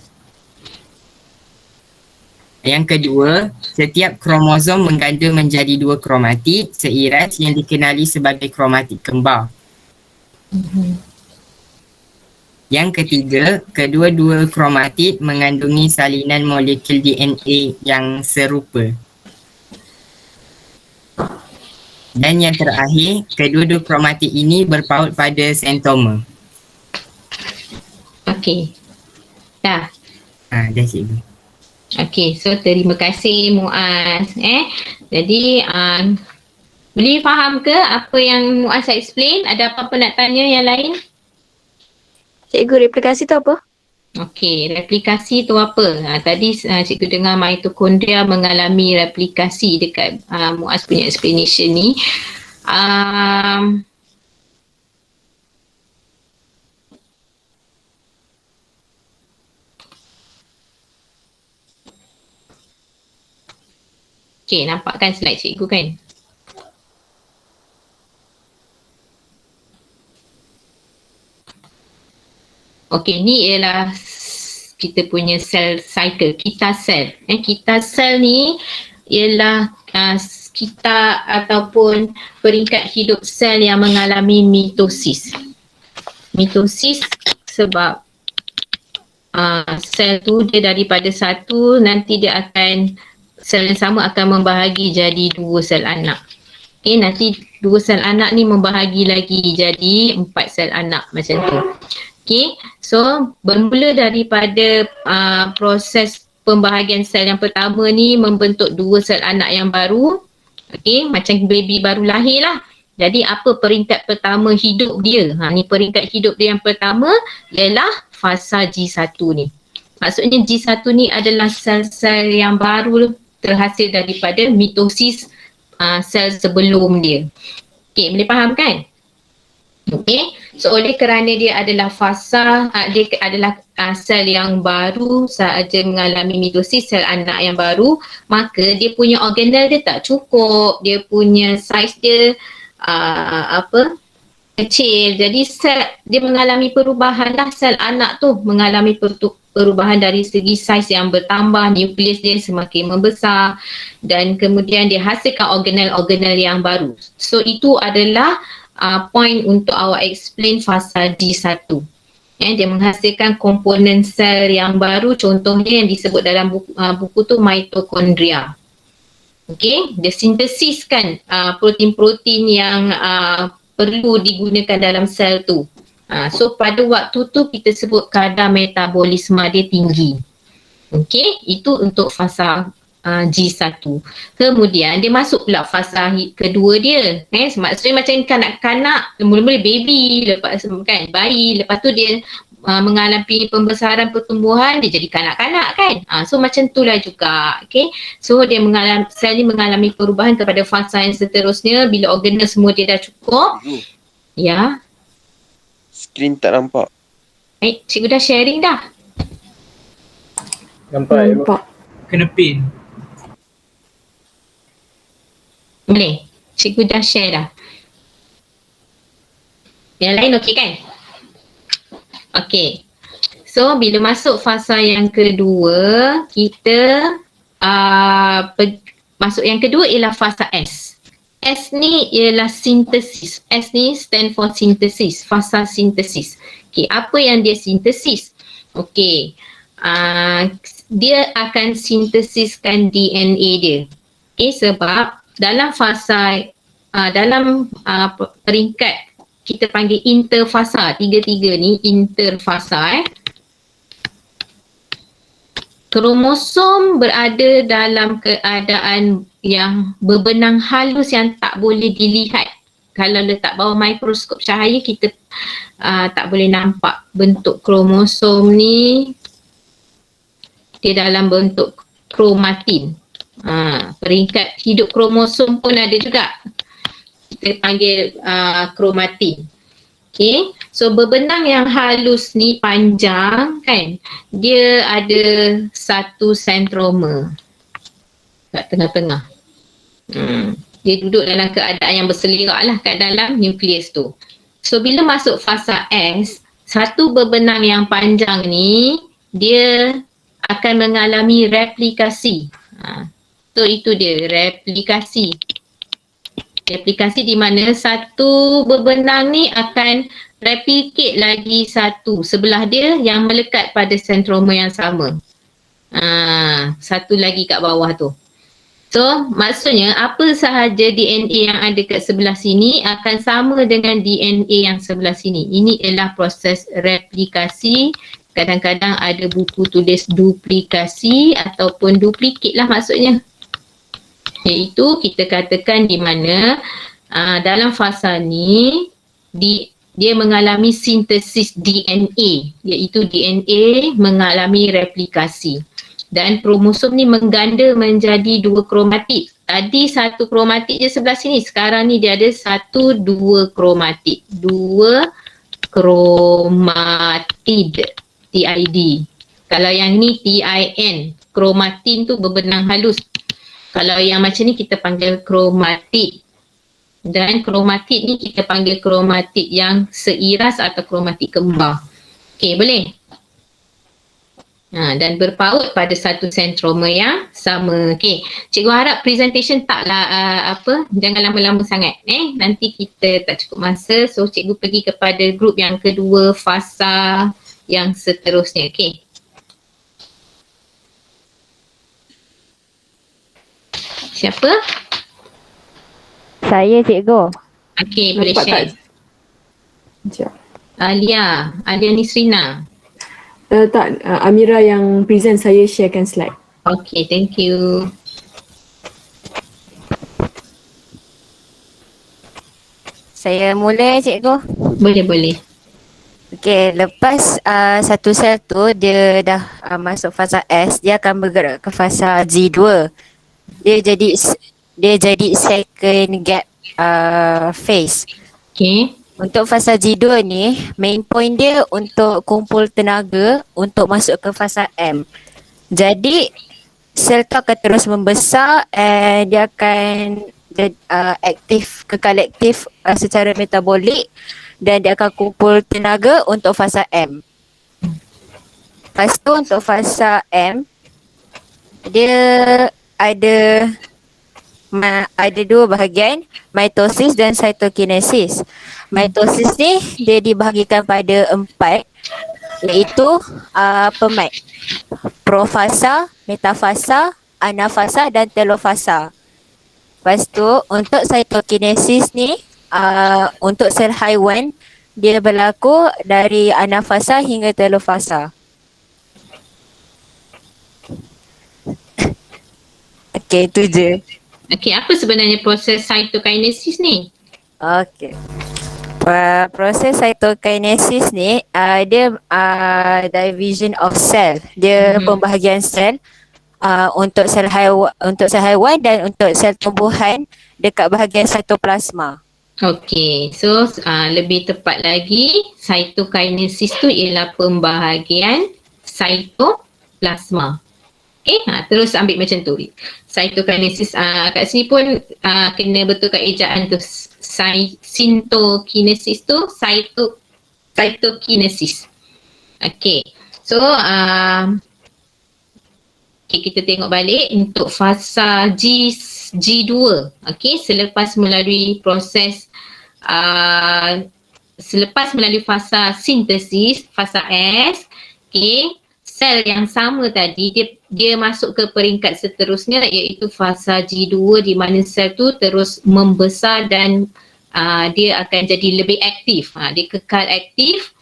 Yang kedua, setiap kromosom mengganda menjadi dua kromatik seiras yang dikenali sebagai kromatik kembar. Yang ketiga, kedua-dua kromatik mengandungi salinan molekul DNA yang serupa. Dan yang terakhir, kedua-dua kromatik ini berpaut pada sentomer.
Okey. Dah.
Dah cikgu.
Okey, so terima kasih Muaz. Jadi boleh faham ke apa yang Muaz explain? Ada apa-apa nak tanya yang lain?
Cikgu, replikasi tu apa?
Okey, replikasi tu apa? Tadi cikgu dengar mitokondria mengalami replikasi dekat Muaz punya explanation ni. Okey, nampak kan slide cikgu kan? Okey, ni ialah kita punya cell cycle, kita sel. Kita sel ni ialah kita ataupun peringkat hidup sel yang mengalami mitosis. Mitosis sebab sel tu dia daripada satu, nanti dia akan, sel yang sama akan membahagi jadi dua sel anak. Okay, nanti dua sel anak ni membahagi lagi jadi 4 sel anak macam tu. Okay, so bermula daripada proses pembahagian sel yang pertama ni membentuk dua sel anak yang baru. Okay, macam baby baru lahir lah. Jadi apa peringkat pertama hidup dia? Ni peringkat hidup dia yang pertama ialah fasa G1 ni. Maksudnya G1 ni adalah sel-sel yang baru terhasil daripada mitosis sel sebelum dia. Okey, boleh faham kan? Okey, so oleh kerana dia adalah fasa, dia adalah sel yang baru sahaja mengalami mitosis sel anak yang baru, maka dia punya organel dia tak cukup, dia punya saiz dia kecil. Jadi sel dia mengalami perubahan lah, sel anak tu mengalami perubahan dari segi saiz yang bertambah, nukleus dia semakin membesar dan kemudian dia hasilkan organel-organel yang baru. So itu adalah point untuk awak explain fasa G1. Dia menghasilkan komponen sel yang baru, contohnya yang disebut dalam buku tu mitokondria. Okay, dia sintesiskan protein-protein yang perlu digunakan dalam sel tu. So pada waktu tu kita sebut kadar metabolisme dia tinggi. Okay, itu untuk fasa G1. Kemudian dia masuk pula fasa kedua dia. Maksudnya macam kanak-kanak, mula-mula baby, lepas kan bayi, lepas tu dia mengalami pembesaran pertumbuhan, dia jadi kanak-kanak kan. So macam itulah juga. Okay, so dia sel ni mengalami perubahan kepada fasa yang seterusnya bila organel semua dia dah cukup. Ya.
Skrin tak nampak.
Cikgu dah sharing dah.
Nampak.
Kena pin.
Boleh? Cikgu dah share dah. Yang lain okey kan? Okey. So bila masuk fasa yang kedua, kita masuk yang kedua ialah fasa S. S ni ialah sintesis. S ni stand for sintesis, fasa sintesis. Okey, apa yang dia sintesis? Okey. Dia akan sintesiskan DNA dia. Okey, sebab dalam fasa peringkat kita panggil interfasa, tiga-tiga ni interfasa kromosom berada dalam keadaan yang berbenang halus yang tak boleh dilihat. Kalau letak bawah mikroskop cahaya kita tak boleh nampak bentuk kromosom ni. Dia dalam bentuk kromatin. Peringkat hidup kromosom pun ada juga. Kita panggil kromatin. Okay, so berbenang yang halus ni panjang kan, dia ada satu sentroma kat tengah-tengah. Dia duduk dalam keadaan yang berselerak lah kat dalam nukleus tu. So bila masuk fasa S, satu berbenang yang panjang ni dia akan mengalami replikasi. So itu dia replikasi. Replikasi di mana satu berbenang ni akan replicate lagi satu sebelah dia yang melekat pada sentroma yang sama. Satu lagi kat bawah tu. So maksudnya apa sahaja DNA yang ada kat sebelah sini akan sama dengan DNA yang sebelah sini. Ini ialah proses replikasi. Kadang-kadang ada buku tulis duplikasi ataupun duplicate lah maksudnya. Iaitu kita katakan di mana dalam fasa ni dia mengalami sintesis DNA, iaitu DNA mengalami replikasi dan kromosom ni mengganda menjadi dua kromatid. Tadi satu kromatid je sebelah sini, sekarang ni dia ada dua kromatid, dua kromatid, TID. Kalau yang ni TIN, kromatin tu berbenang halus. Kalau yang macam ni kita panggil kromatid. Dan kromatid ni kita panggil kromatid yang seiras atau kromatid kembar. Okey, boleh? Dan berpaut pada satu sentroma yang sama. Okey, cikgu harap presentation taklah jangan lama-lama sangat. Nanti kita tak cukup masa. So cikgu pergi kepada grup yang kedua, fasa yang seterusnya. Okey. Siapa?
Saya cikgu.
Okey, boleh
Nampak
share.
Sekejap.
Alia Nisrina.
Tak, Amira yang present, saya sharekan slide.
Okey, thank you.
Saya mula cikgu.
Boleh.
Okey, lepas satu sel tu dia dah masuk fasa S, dia akan bergerak ke fasa G2. Dia jadi second gap phase.
Okay.
Untuk fasa G2 ni, main point dia untuk kumpul tenaga untuk masuk ke fasa M. Jadi sel tu akan terus membesar and dia akan kekal aktif secara metabolik dan dia akan kumpul tenaga untuk fasa M. Lepas tu untuk fasa M, dia ada dua bahagian, mitosis dan cytokinesis. Mitosis ni dia dibahagikan pada 4, iaitu profasa, metafasa, anafasa dan telofasa. Lepas tu untuk cytokinesis ni untuk sel haiwan dia berlaku dari anafasa hingga telofasa. Okey, itu je.
Okay, apa sebenarnya proses cytokinesis ni?
Okey. Proses cytokinesis ni dia division of cell. Dia pembahagian sel untuk sel haiwan dan untuk sel tumbuhan dekat bahagian cytoplasma.
Okay, so lebih tepat lagi, cytokinesis tu ialah pembahagian cytoplasma. Okay, terus ambil macam tu. Cytokinesis kat sini pun kena betulkan ejaan tu. Sintokinesis tu cytokinesis. Okay, so okay, kita tengok balik untuk fasa G2. Okay, selepas melalui proses selepas melalui fasa sintesis, fasa S, okay, sel yang sama tadi dia masuk ke peringkat seterusnya iaitu fasa G2 di mana sel tu terus membesar dan dia akan jadi lebih aktif. Dia kekal aktif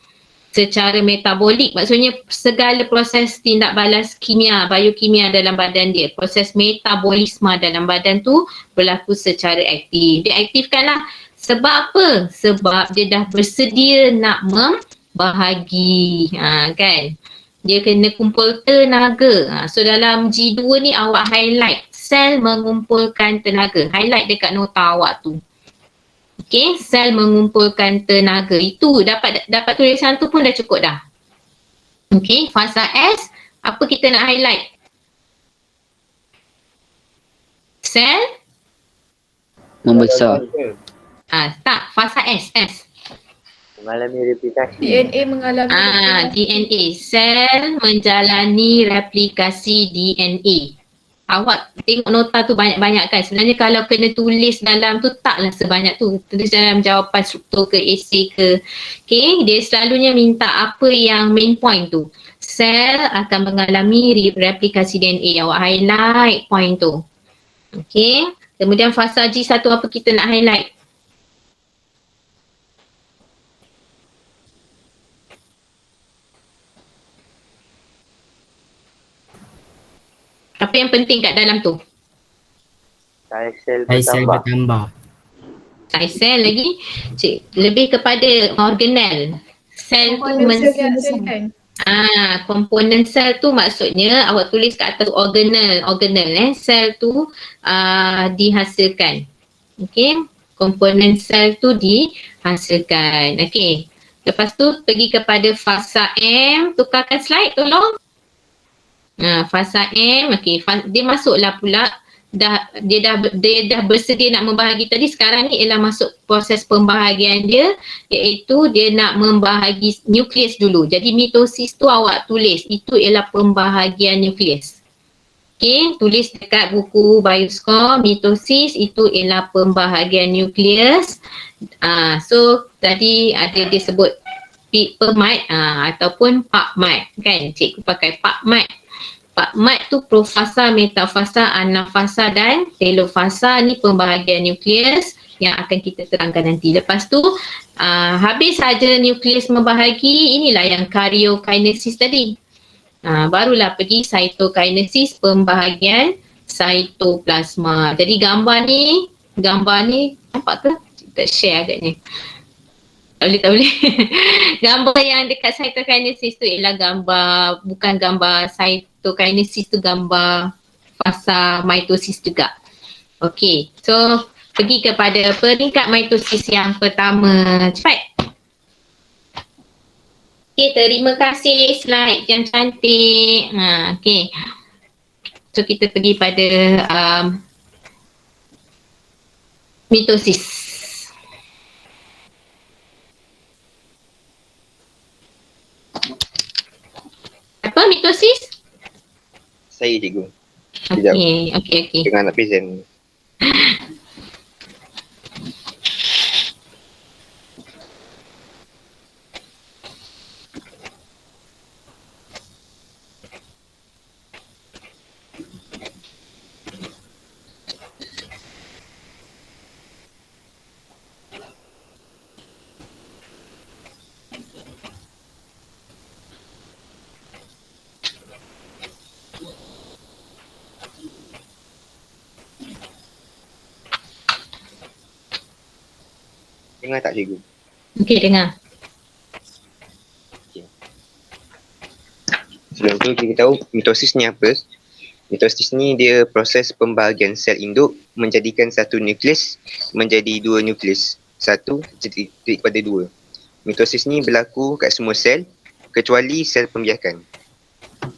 secara metabolik, maksudnya segala proses tindak balas kimia, biokimia dalam badan dia, proses metabolisme dalam badan tu berlaku secara aktif. Dia aktifkanlah sebab apa? Sebab dia dah bersedia nak membahagi, kan? Dia kena kumpul tenaga. So dalam G2 ni awak highlight sel mengumpulkan tenaga. Highlight dekat nota awak tu. Okay, sel mengumpulkan tenaga. Itu dapat tulisan tu pun dah cukup dah. Okay, fasa S, apa kita nak highlight? Sel?
Membesar.
Tak, fasa S.
Mengalami replikasi.
DNA mengalami
DNA. Sel menjalani replikasi DNA. Awak tengok nota tu banyak-banyak kan. Sebenarnya kalau kena tulis dalam tu taklah sebanyak tu. Tulis dalam jawapan struktur ke esei ke. Okay, dia selalunya minta apa yang main point tu. Sel akan mengalami replikasi DNA. Awak highlight point tu. Okay, kemudian fasa G1 apa kita nak highlight? Apa yang penting kat dalam tu?
Sel
Sel
bertambah.
bertambah.
Sel lagi lebih kepada organel. Sel tu komponen sel tu maksudnya awak tulis kat atas organel sel tu dihasilkan. Okey, komponen sel tu dihasilkan. Okey, lepas tu pergi kepada fasa M, tukarkan slide tolong. Fasa M, okey, dia masuklah pula dia dah bersedia nak membahagi tadi. Sekarang ni ialah masuk proses pembahagian dia, iaitu dia nak membahagi nukleus dulu. Jadi mitosis tu awak tulis, itu ialah pembahagian nukleus. Okey, tulis dekat buku Bioscore, mitosis itu ialah pembahagian nukleus. So tadi ada dia sebut PubMed ataupun PubMed kan, cikgu pakai PubMed. PubMed tu profasa, metafasa, anafasa dan telofasa, ni pembahagian nukleus yang akan kita terangkan nanti. Lepas tu habis saja nukleus membahagi, inilah yang karyokinesis tadi. Barulah pergi cytokinesis, pembahagian cytoplasma. Jadi gambar ni nampak ke? tak share agaknya. Tak boleh. Gambar yang dekat cytokinesis tu ialah gambar, bukan gambar cytokinesis tu, gambar fasa mitosis juga. Okey, so pergi kepada peringkat mitosis yang pertama. Cepat. Okey, terima kasih slide yang cantik. Okey. So kita pergi pada mitosis. Apa mitosis?
Saya cikgu. Sekejap.
Okey.
Tengah nak present. Dengar tak cikgu?
Okey, dengar.
Sebelum tu kita tahu mitosis ni apa. Mitosis ni dia proses pembahagian sel induk menjadikan satu nukleus menjadi dua nukleus. Satu jadi kepada dua. Mitosis ni berlaku kat semua sel kecuali sel pembiakan.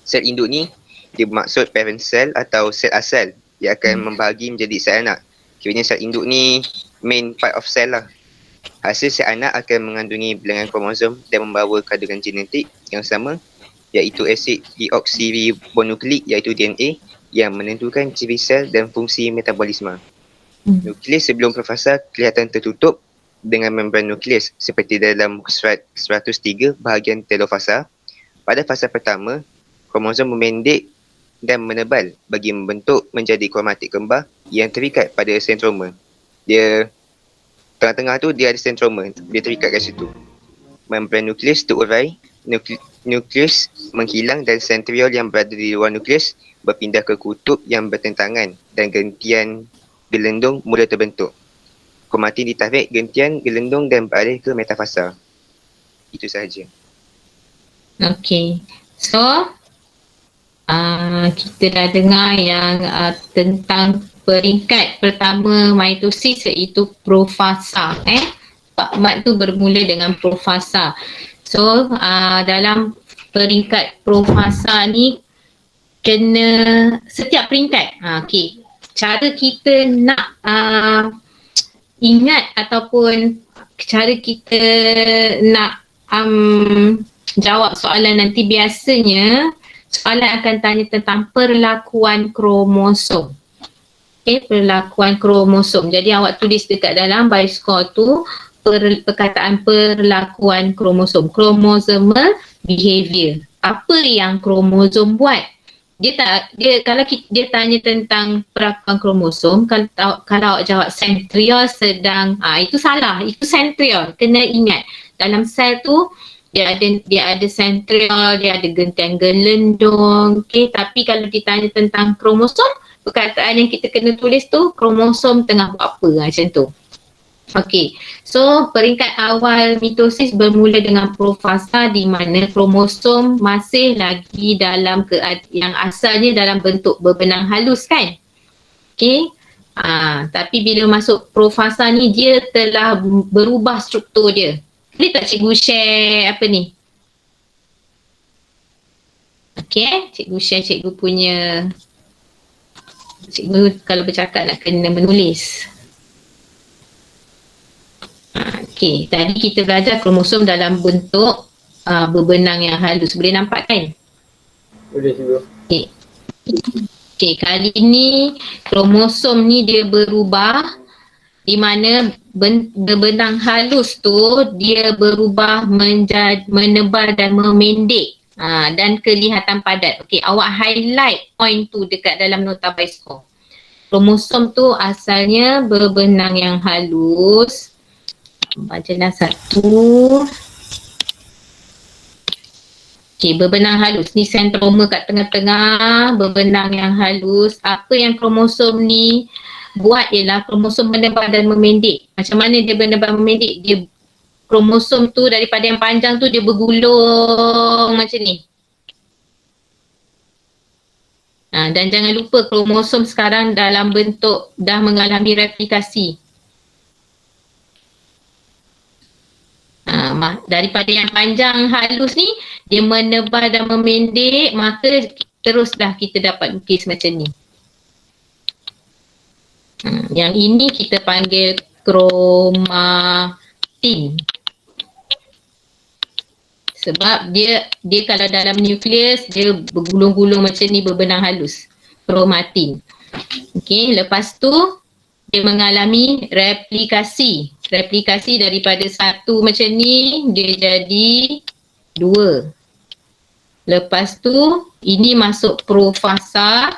Sel induk ni dia bermaksud parent cell atau sel asal. Dia akan membahagi menjadi sel anak. Kiranya sel induk ni main part of cell lah. Hasil sel anak akan mengandungi bilangan kromosom dan membawa kandungan genetik yang sama, iaitu asid deoksiribonukleik iaitu DNA yang menentukan ciri sel dan fungsi metabolisme. Nukleus sebelum perfasa kelihatan tertutup dengan membran nukleus seperti dalam muka surat 103 bahagian telofasa. Pada fasa pertama, kromosom memendek dan menebal bagi membentuk menjadi kromatik kembar yang terikat pada sentroma. Dia tengah-tengah tu dia ada sentroma, dia terikat kat situ. Membran nukleus terurai, nukleus menghilang dan sentriol yang berada di luar nukleus berpindah ke kutub yang bertentangan dan gentian gelendung mula terbentuk. Kromatin ditarik gentian gelendung dan beralih ke metafasa. Itu sahaja.
Okey. So kita dah dengar yang tentang peringkat pertama mitosis iaitu profasa. Pak Mat tu bermula dengan profasa. So dalam peringkat profasa ni kena setiap peringkat. Okey. Cara kita nak ingat ataupun cara kita nak jawab soalan nanti, biasanya soalan akan tanya tentang perlakuan kromosom. Okay, perlakuan kromosom. Jadi awak tulis dekat dalam bioscore tu perkataan perlakuan kromosom. Chromosomal behavior. Apa yang kromosom buat? Kalau dia tanya tentang perlakuan kromosom, kalau awak jawab sentriol sedang, itu salah. Itu sentriol. Kena ingat dalam sel tu dia ada sentriol, dia ada gentian gelendung. Okay, tapi kalau ditanya tentang kromosom, perkataan yang kita kena tulis tu kromosom tengah buat apa, macam tu. Okey, so peringkat awal mitosis bermula dengan profasa di mana kromosom masih lagi dalam yang asalnya dalam bentuk berbenang halus kan. Okey, tapi bila masuk profasa ni dia telah berubah struktur dia. Boleh tak cikgu share apa ni? Okey, cikgu share cikgu punya. Cikgu kalau bercakap nak kena menulis. Okey, tadi kita belajar kromosom dalam bentuk berbenang yang halus. Boleh nampak kan?
Boleh cikgu.
Okey, kali ni kromosom ni dia berubah di mana berbenang halus tu dia berubah menjadi menebal dan memendek. Dan kelihatan padat. Okey, awak highlight point tu dekat dalam nota bioscore. Kromosom tu asalnya berbenang yang halus. Bacalah satu. Okey, berbenang halus. Ni sentroma kat tengah-tengah, berbenang yang halus. Apa yang kromosom ni buat ialah kromosom menebal dan memendek. Macam mana dia menebal memendek? Dia kromosom tu daripada yang panjang tu dia bergulung macam ni. Dan jangan lupa kromosom sekarang dalam bentuk dah mengalami replikasi. Daripada yang panjang halus ni dia menebal dan memendek, maka teruslah kita dapat lukis macam ni. Yang ini kita panggil kromatin. Sebab dia kalau dalam nukleus dia bergulung-gulung macam ni, berbenang halus. Kromatin. Okey, lepas tu dia mengalami replikasi. Replikasi daripada satu macam ni dia jadi dua. Lepas tu ini masuk profasa.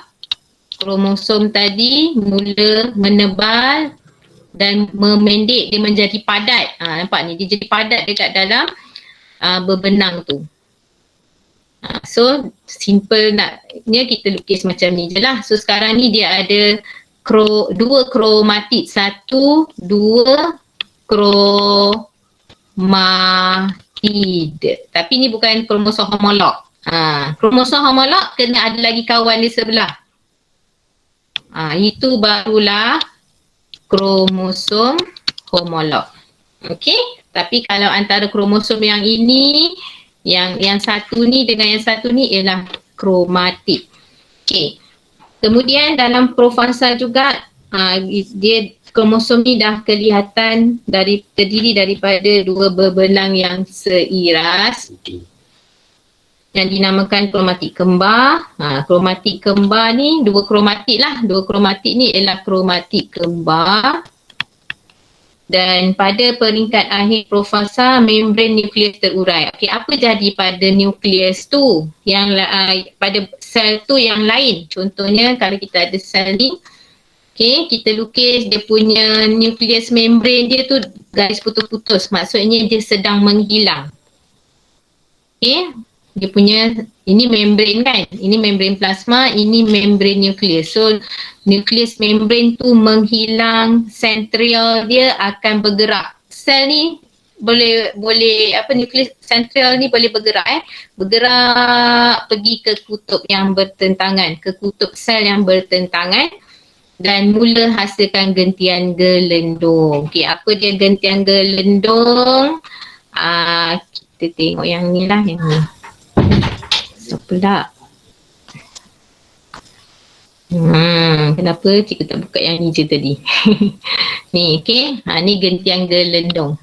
Kromosom tadi mula menebal dan memendek, dia menjadi padat. Nampak ni, dia jadi padat dekat dalam berbenang tu. So simple naknya kita lukis macam ni je lah. So sekarang ni dia ada dua kromatid, dua kromatid. Tapi ni bukan kromosom homolog. Kromosom homolog kena ada lagi kawan di sebelah. Itu barulah kromosom homolog. Okey? Tapi kalau antara kromosom yang ini, yang satu ni dengan yang satu ni ialah kromatid. Okey. Kemudian dalam profasa juga dia kromosom ni dah kelihatan terdiri daripada dua berbenang yang seiras yang dinamakan kromatid kembar. Kromatid kembar ni dua kromatid lah. Dua kromatid ni ialah kromatid kembar. Dan pada peringkat akhir profasa membran nukleus terurai. Okey, apa jadi pada nukleus tu? Yang pada sel tu yang lain. Contohnya kalau kita ada sel ni, okey, kita lukis dia punya nukleus membran dia tu garis putus-putus. Maksudnya dia sedang menghilang. Okey. Dia punya, ini membran kan, ini membran plasma, ini membran nukleus. So nukleus membran tu menghilang, sentriol dia akan bergerak. Sel ni boleh nukleus sentriol ni boleh bergerak bergerak pergi ke kutub yang bertentangan, ke kutub sel yang bertentangan dan mula hasilkan gentian gelendong. Okey, apa dia gentian gelendong? Kita tengok yang ni lah, yang ni. So pula. Kenapa cikgu tak buka yang ni je tadi? Ni, okey. Ni gentian gelendong.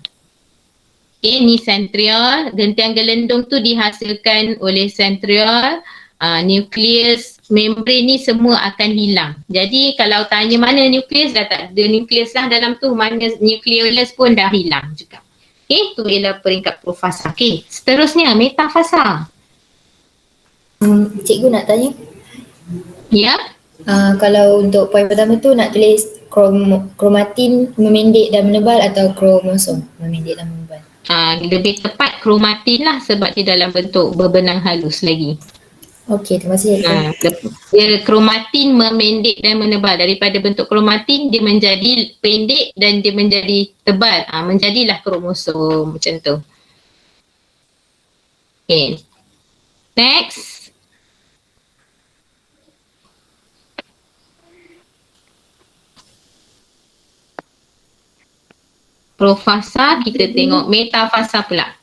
Okey, ni sentriol. Gentian gelendong tu dihasilkan oleh sentriol. Nukleus membran ni semua akan hilang. Jadi kalau tanya mana nukleus, dah tak ada nukleus lah dalam tu. Mana nukleolus pun dah hilang juga. Okey, tu ialah peringkat profasa. Okey, seterusnya metafasa.
Cikgu nak tanya.
Ya.
Kalau untuk poin pertama tu nak tulis kromatin memendek dan menebal atau kromosom memendek dan menebal?
Lebih tepat kromatin lah sebab dia dalam bentuk berbenang halus lagi.
Okey, terima kasih.
Dia kromatin memendek dan menebal. Daripada bentuk kromatin dia menjadi pendek dan dia menjadi tebal. Menjadilah kromosom macam tu. Okay. Next. Profasa, kita tengok metafasa pula.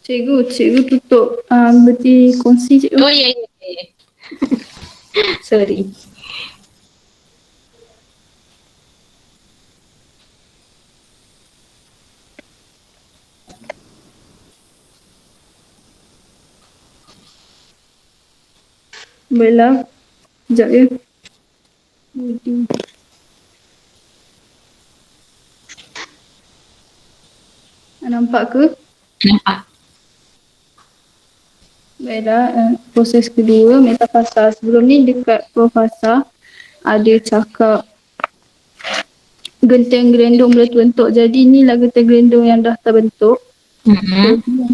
Cikgu tutup berarti kongsi cikgu.
Oh ya. Sorry.
Baiklah. Sekejap ya. Nampak ke?
Nampak.
Baiklah, proses kedua metafasa. Sebelum ni dekat profasa ada cakap gentian gelendong boleh terbentuk. Jadi inilah gentian gelendong yang dah terbentuk.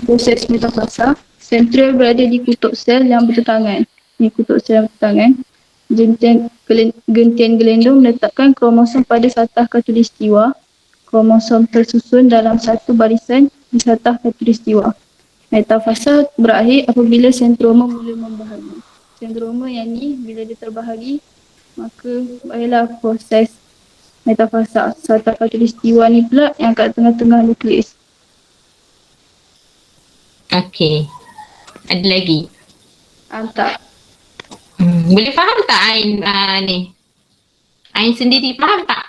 Proses metafasa. Sentriol berada di kutub sel yang bertentangan. Ni kutub sel yang bertentangan. Gentian gelendong meletakkan kromosom pada satah khatulistiwa. Kromosom tersusun dalam satu barisan di satah khatulistiwa. Metafasa berakhir apabila sentroma mula membahagi. Sentroma yang ni bila dia terbahagi, maka berakhirlah proses metafasa. Satah khatulistiwa ni pula yang kat tengah-tengah nukleus.
Okey. Ada lagi?
Tak.
Boleh faham tak Ain ni? Ain sendiri faham tak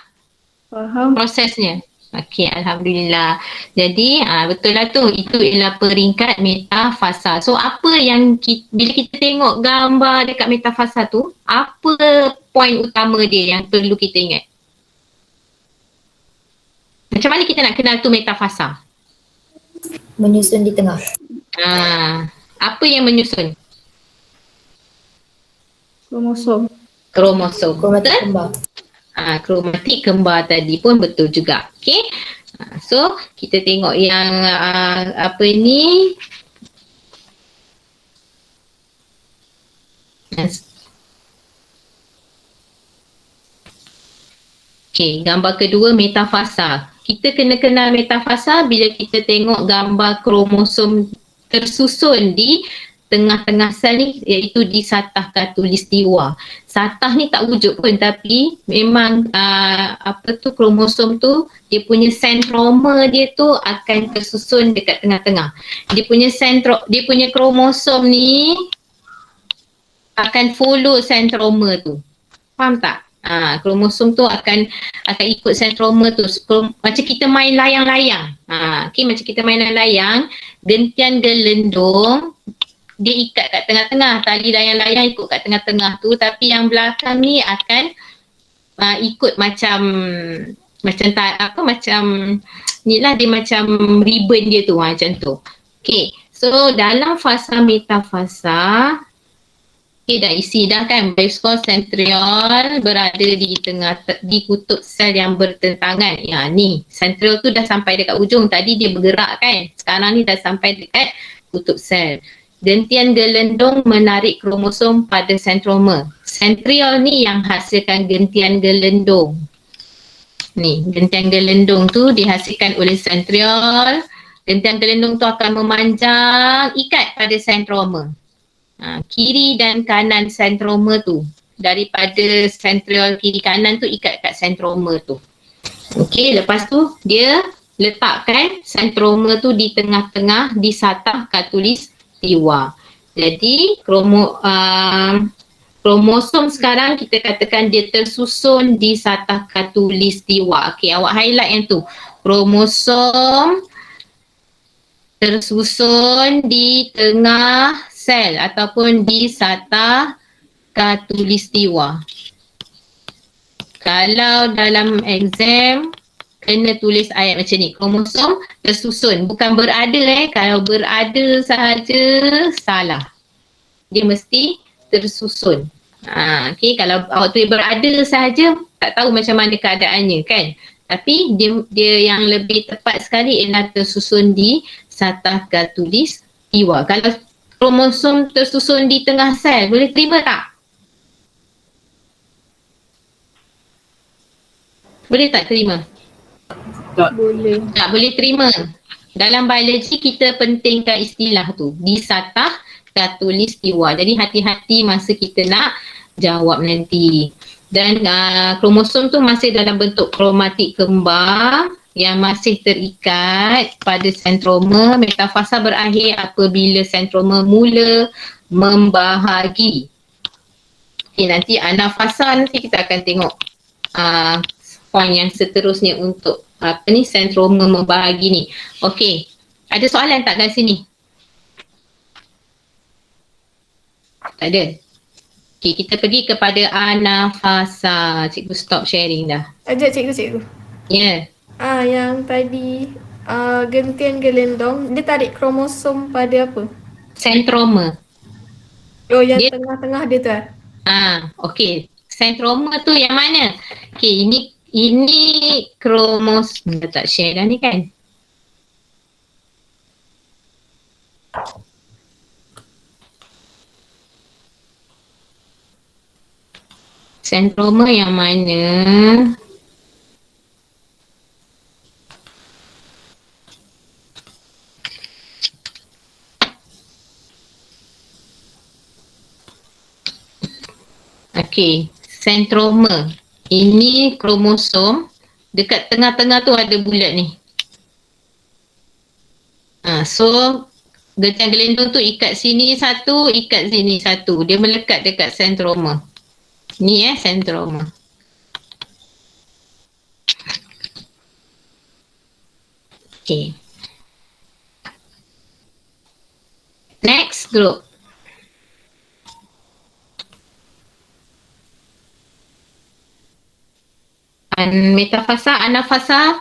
Faham?
prosesnya? Okey, Alhamdulillah. Jadi betul lah tu, itu ialah peringkat metafasa. So apa yang bila kita tengok gambar dekat metafasa tu, apa poin utama dia yang perlu kita ingat? Macam mana kita nak kenal tu metafasa?
Menyusun di tengah.
Apa yang menyusun?
Kromosom.
Kromosom.
Kromatik
Betul?
kembar.
Kromatik kembar tadi pun betul juga. Okay. So kita tengok yang apa ni. Okay, gambar kedua metafasa. Kita kena kenal metafasa bila kita tengok gambar kromosom tersusun di tengah-tengah sel ni, iaitu di satah khatulistiwa. Satah ni tak wujud pun, tapi memang kromosom tu, dia punya sentroma dia tu akan tersusun dekat tengah-tengah. Dia punya kromosom ni akan follow sentroma tu. Faham tak? Kromosom tu akan ikut sentroma tu. Macam kita main layang-layang. Okay, macam kita main layang-layang, gentian gelendong dia ikat kat tengah-tengah, tali layang-layang ikut kat tengah-tengah tu, tapi yang belakang ni akan ikut macam ni lah, dia macam ribbon dia tu, macam tu. Okay, so dalam fasa metafasa, okay, dah isi dah kan, bioskop centriole berada di kutub sel yang bertentangan. Ya ni, centriole tu dah sampai dekat ujung, tadi dia bergerak kan, sekarang ni dah sampai dekat kutub sel. Gentian gelendong menarik kromosom pada sentroma. Centriole ni yang hasilkan gentian gelendong. Ni, gentian gelendong tu dihasilkan oleh centriole. Gentian gelendong tu akan memanjang ikat pada sentroma. Kiri dan kanan sentroma tu. Daripada centriole kiri kanan tu ikat kat sentroma tu. Okey, lepas tu dia letakkan sentroma tu di tengah-tengah di satah khatulistiwa. Jadi kromosom sekarang kita katakan dia tersusun di satah khatulistiwa. Okey, awak highlight yang tu. Kromosom tersusun di tengah sel ataupun di satah khatulistiwa. Kalau dalam exam kena tulis ayat macam ni, kromosom tersusun, bukan berada kalau berada sahaja salah. Dia mesti tersusun. Okay, kalau awak tulis berada sahaja tak tahu macam mana keadaannya kan. Tapi dia yang lebih tepat sekali ialah tersusun di satah khatulistiwa. Kalau kromosom tersusun di tengah sel, boleh terima tak? Boleh tak terima?
Boleh.
Tak boleh terima. Dalam biologi kita pentingkan istilah tu, di satah khatulistiwa. Jadi hati-hati masa kita nak jawab nanti. Dan kromosom tu masih dalam bentuk kromatik kembar yang masih terikat pada sentroma. Metafasa berakhir apabila sentroma mula membahagi. Okay, nanti anafasa nanti kita akan tengok poin yang seterusnya untuk sentroma membahagi ni. Okey, ada soalan tak kat sini? Tak ada? Okey, kita pergi kepada anafasa. Cikgu stop sharing dah.
Cikgu.
Ya. Yeah.
Yang tadi gentian gelendong, dia tarik kromosom pada apa?
Sentroma.
Oh, yang tengah-tengah dia tu
Okey. Sentroma tu yang mana? Okey, ini kromosom. Dah tak share dah ni kan? Sentroma yang mana? Okey, sentroma. Ini kromosom. Dekat tengah-tengah tu ada bulat ni. So gentian gelendong tu ikat sini satu, ikat sini satu. Dia melekat dekat sentroma. Ni sentroma. Okay. Next group. Metafasa, anafasa.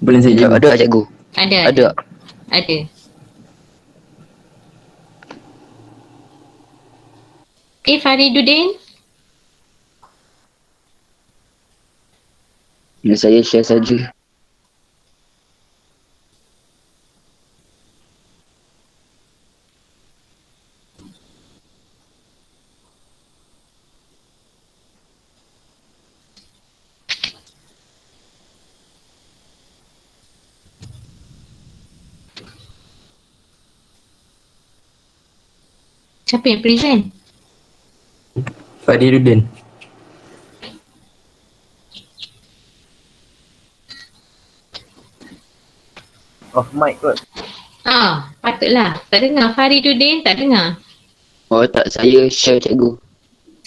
Boleh saya jawab? Ada cikgu.
Ada. Ada. Okay, Fariduddin.
Saya share saja.
Siapa yang present?
Fariduddin.
Off mic kot.
Patutlah. Tak dengar. Fariduddin tak dengar.
Oh tak, saya share cikgu.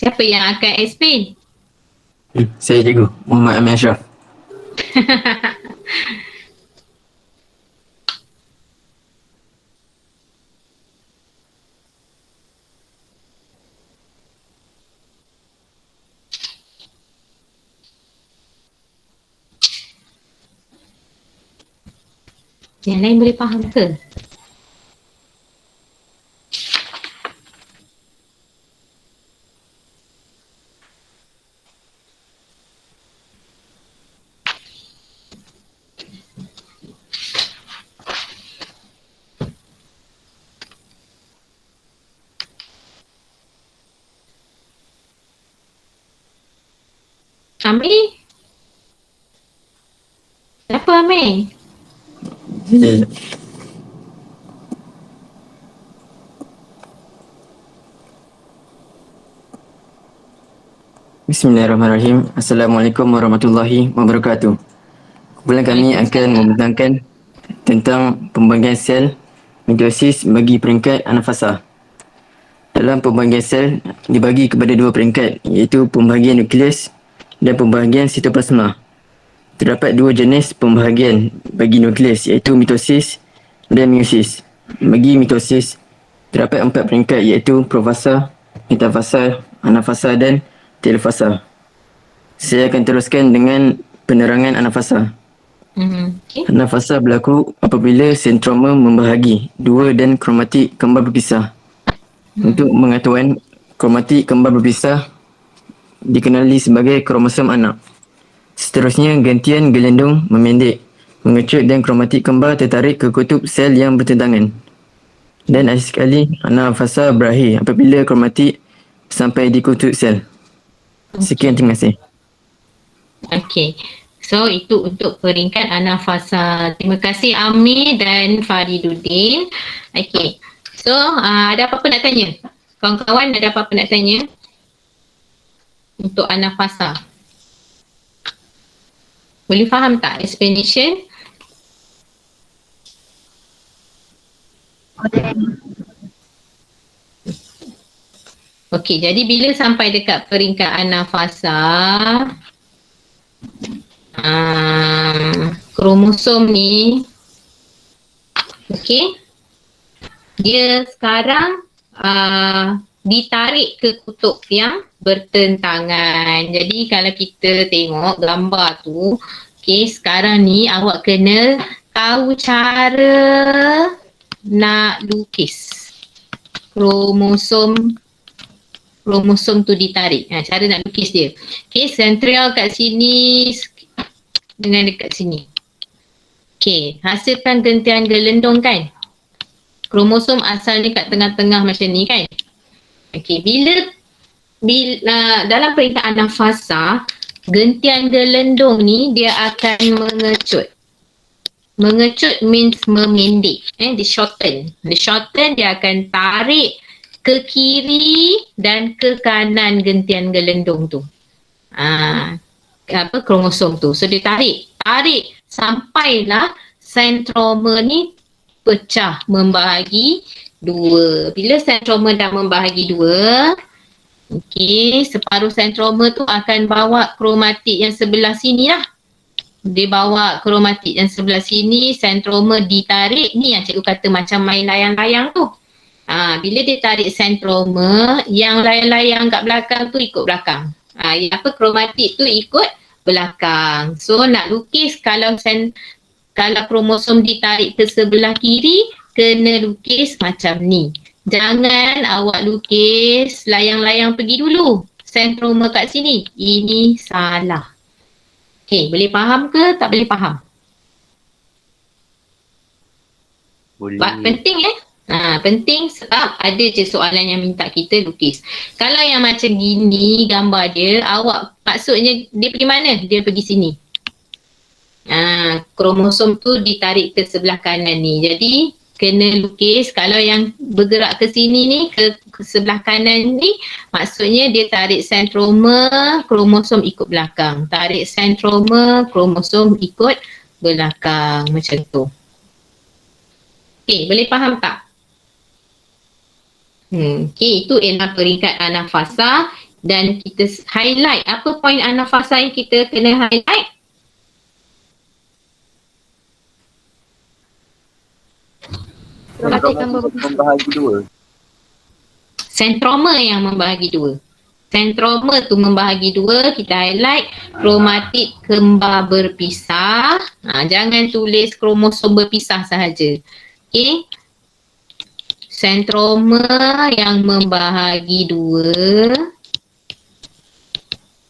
Siapa yang akan explain?
Saya cikgu, Muhammad Amir Ashraf.
Yang lain boleh faham ke? Amir? Siapa Amir?
Bismillahirrahmanirrahim. Assalamualaikum warahmatullahi wabarakatuh. Kumpulan kami akan membentangkan tentang pembahagian sel meiosis bagi peringkat anafasa. Dalam pembahagian sel dibagi kepada dua peringkat, iaitu pembahagian nukleus dan pembahagian sitoplasma. Terdapat dua jenis pembahagian bagi nukleus, iaitu mitosis dan meiosis. Bagi mitosis, terdapat 4 peringkat, iaitu profasa, metafasa, anafasa dan telofasa. Saya akan teruskan dengan penerangan anafasa.
Okay.
Anafasa berlaku apabila sentroma membahagi dua dan kromatik kembar berpisah. Untuk pengetahuan, kromatik kembar berpisah dikenali sebagai kromosom anak. Seterusnya, gentian gelendong memendek, mengecut dan kromatik kembar tertarik ke kutub sel yang bertentangan. Dan akhir sekali, anafasa berakhir apabila kromatik sampai di kutub sel. Sekian, terima kasih.
Okay. So itu untuk peringkat anafasa. Terima kasih Amir dan Fariduddin. Okay. So ada apa-apa nak tanya? Kawan-kawan ada apa-apa nak tanya? Untuk anafasa. Boleh faham tak explanation? Okey, jadi bila sampai dekat peringkat anafasa, kromosom ni, okey, dia sekarang ditarik ke kutub yang bertentangan. Jadi kalau kita tengok gambar tu, okey, sekarang ni awak kena tahu cara nak lukis kromosom tu ditarik. Cara nak lukis dia. Okey, sentral kat sini dengan dekat sini. Okey, hasilkan gentian gelendong kan? kromosom asalnya kat tengah-tengah macam ni kan. Okey, bila dalam peringkat anafasa, gentian gelendong ni dia akan mengecut. Mengecut means memendek. Di shorten. Di shorten dia akan tarik ke kiri dan ke kanan gentian gelendong tu. Kromosom tu. So dia tarik sampailah sentroma ni pecah membahagi dua. Bila sentroma dah membahagi dua, okey, separuh sentroma tu akan bawa kromatik yang sebelah sini lah. Dia bawa kromatik yang sebelah sini, sentroma ditarik, ni yang cikgu kata macam main layang-layang tu. Bila dia tarik sentroma, yang layang-layang kat belakang tu ikut belakang. Kromatik tu ikut belakang. So nak lukis kalau kromosom ditarik ke sebelah kiri, kena lukis macam ni. Jangan awak lukis layang-layang pergi dulu. Sentroma kat sini. Ini salah. Okey, boleh faham ke tak boleh faham?
Boleh.
Penting penting sebab ada je soalan yang minta kita lukis. Kalau yang macam gini gambar dia, awak maksudnya dia pergi mana? Dia pergi sini. Kromosom tu ditarik ke sebelah kanan ni. Jadi kena lukis kalau yang bergerak ke sini ni, ke sebelah kanan ni, maksudnya dia tarik sentroma, kromosom ikut belakang. Tarik sentroma, kromosom ikut belakang. Macam tu. Okey, boleh faham tak? Okey, itu ialah peringkat anafasa dan kita highlight. Apa poin anafasa yang kita kena highlight?
Membahagi dua.
Sentroma yang membahagi dua. Sentroma tu membahagi dua, kita highlight kromatik kembar berpisah. Jangan tulis kromosom berpisah sahaja. Okey. Sentroma yang membahagi dua.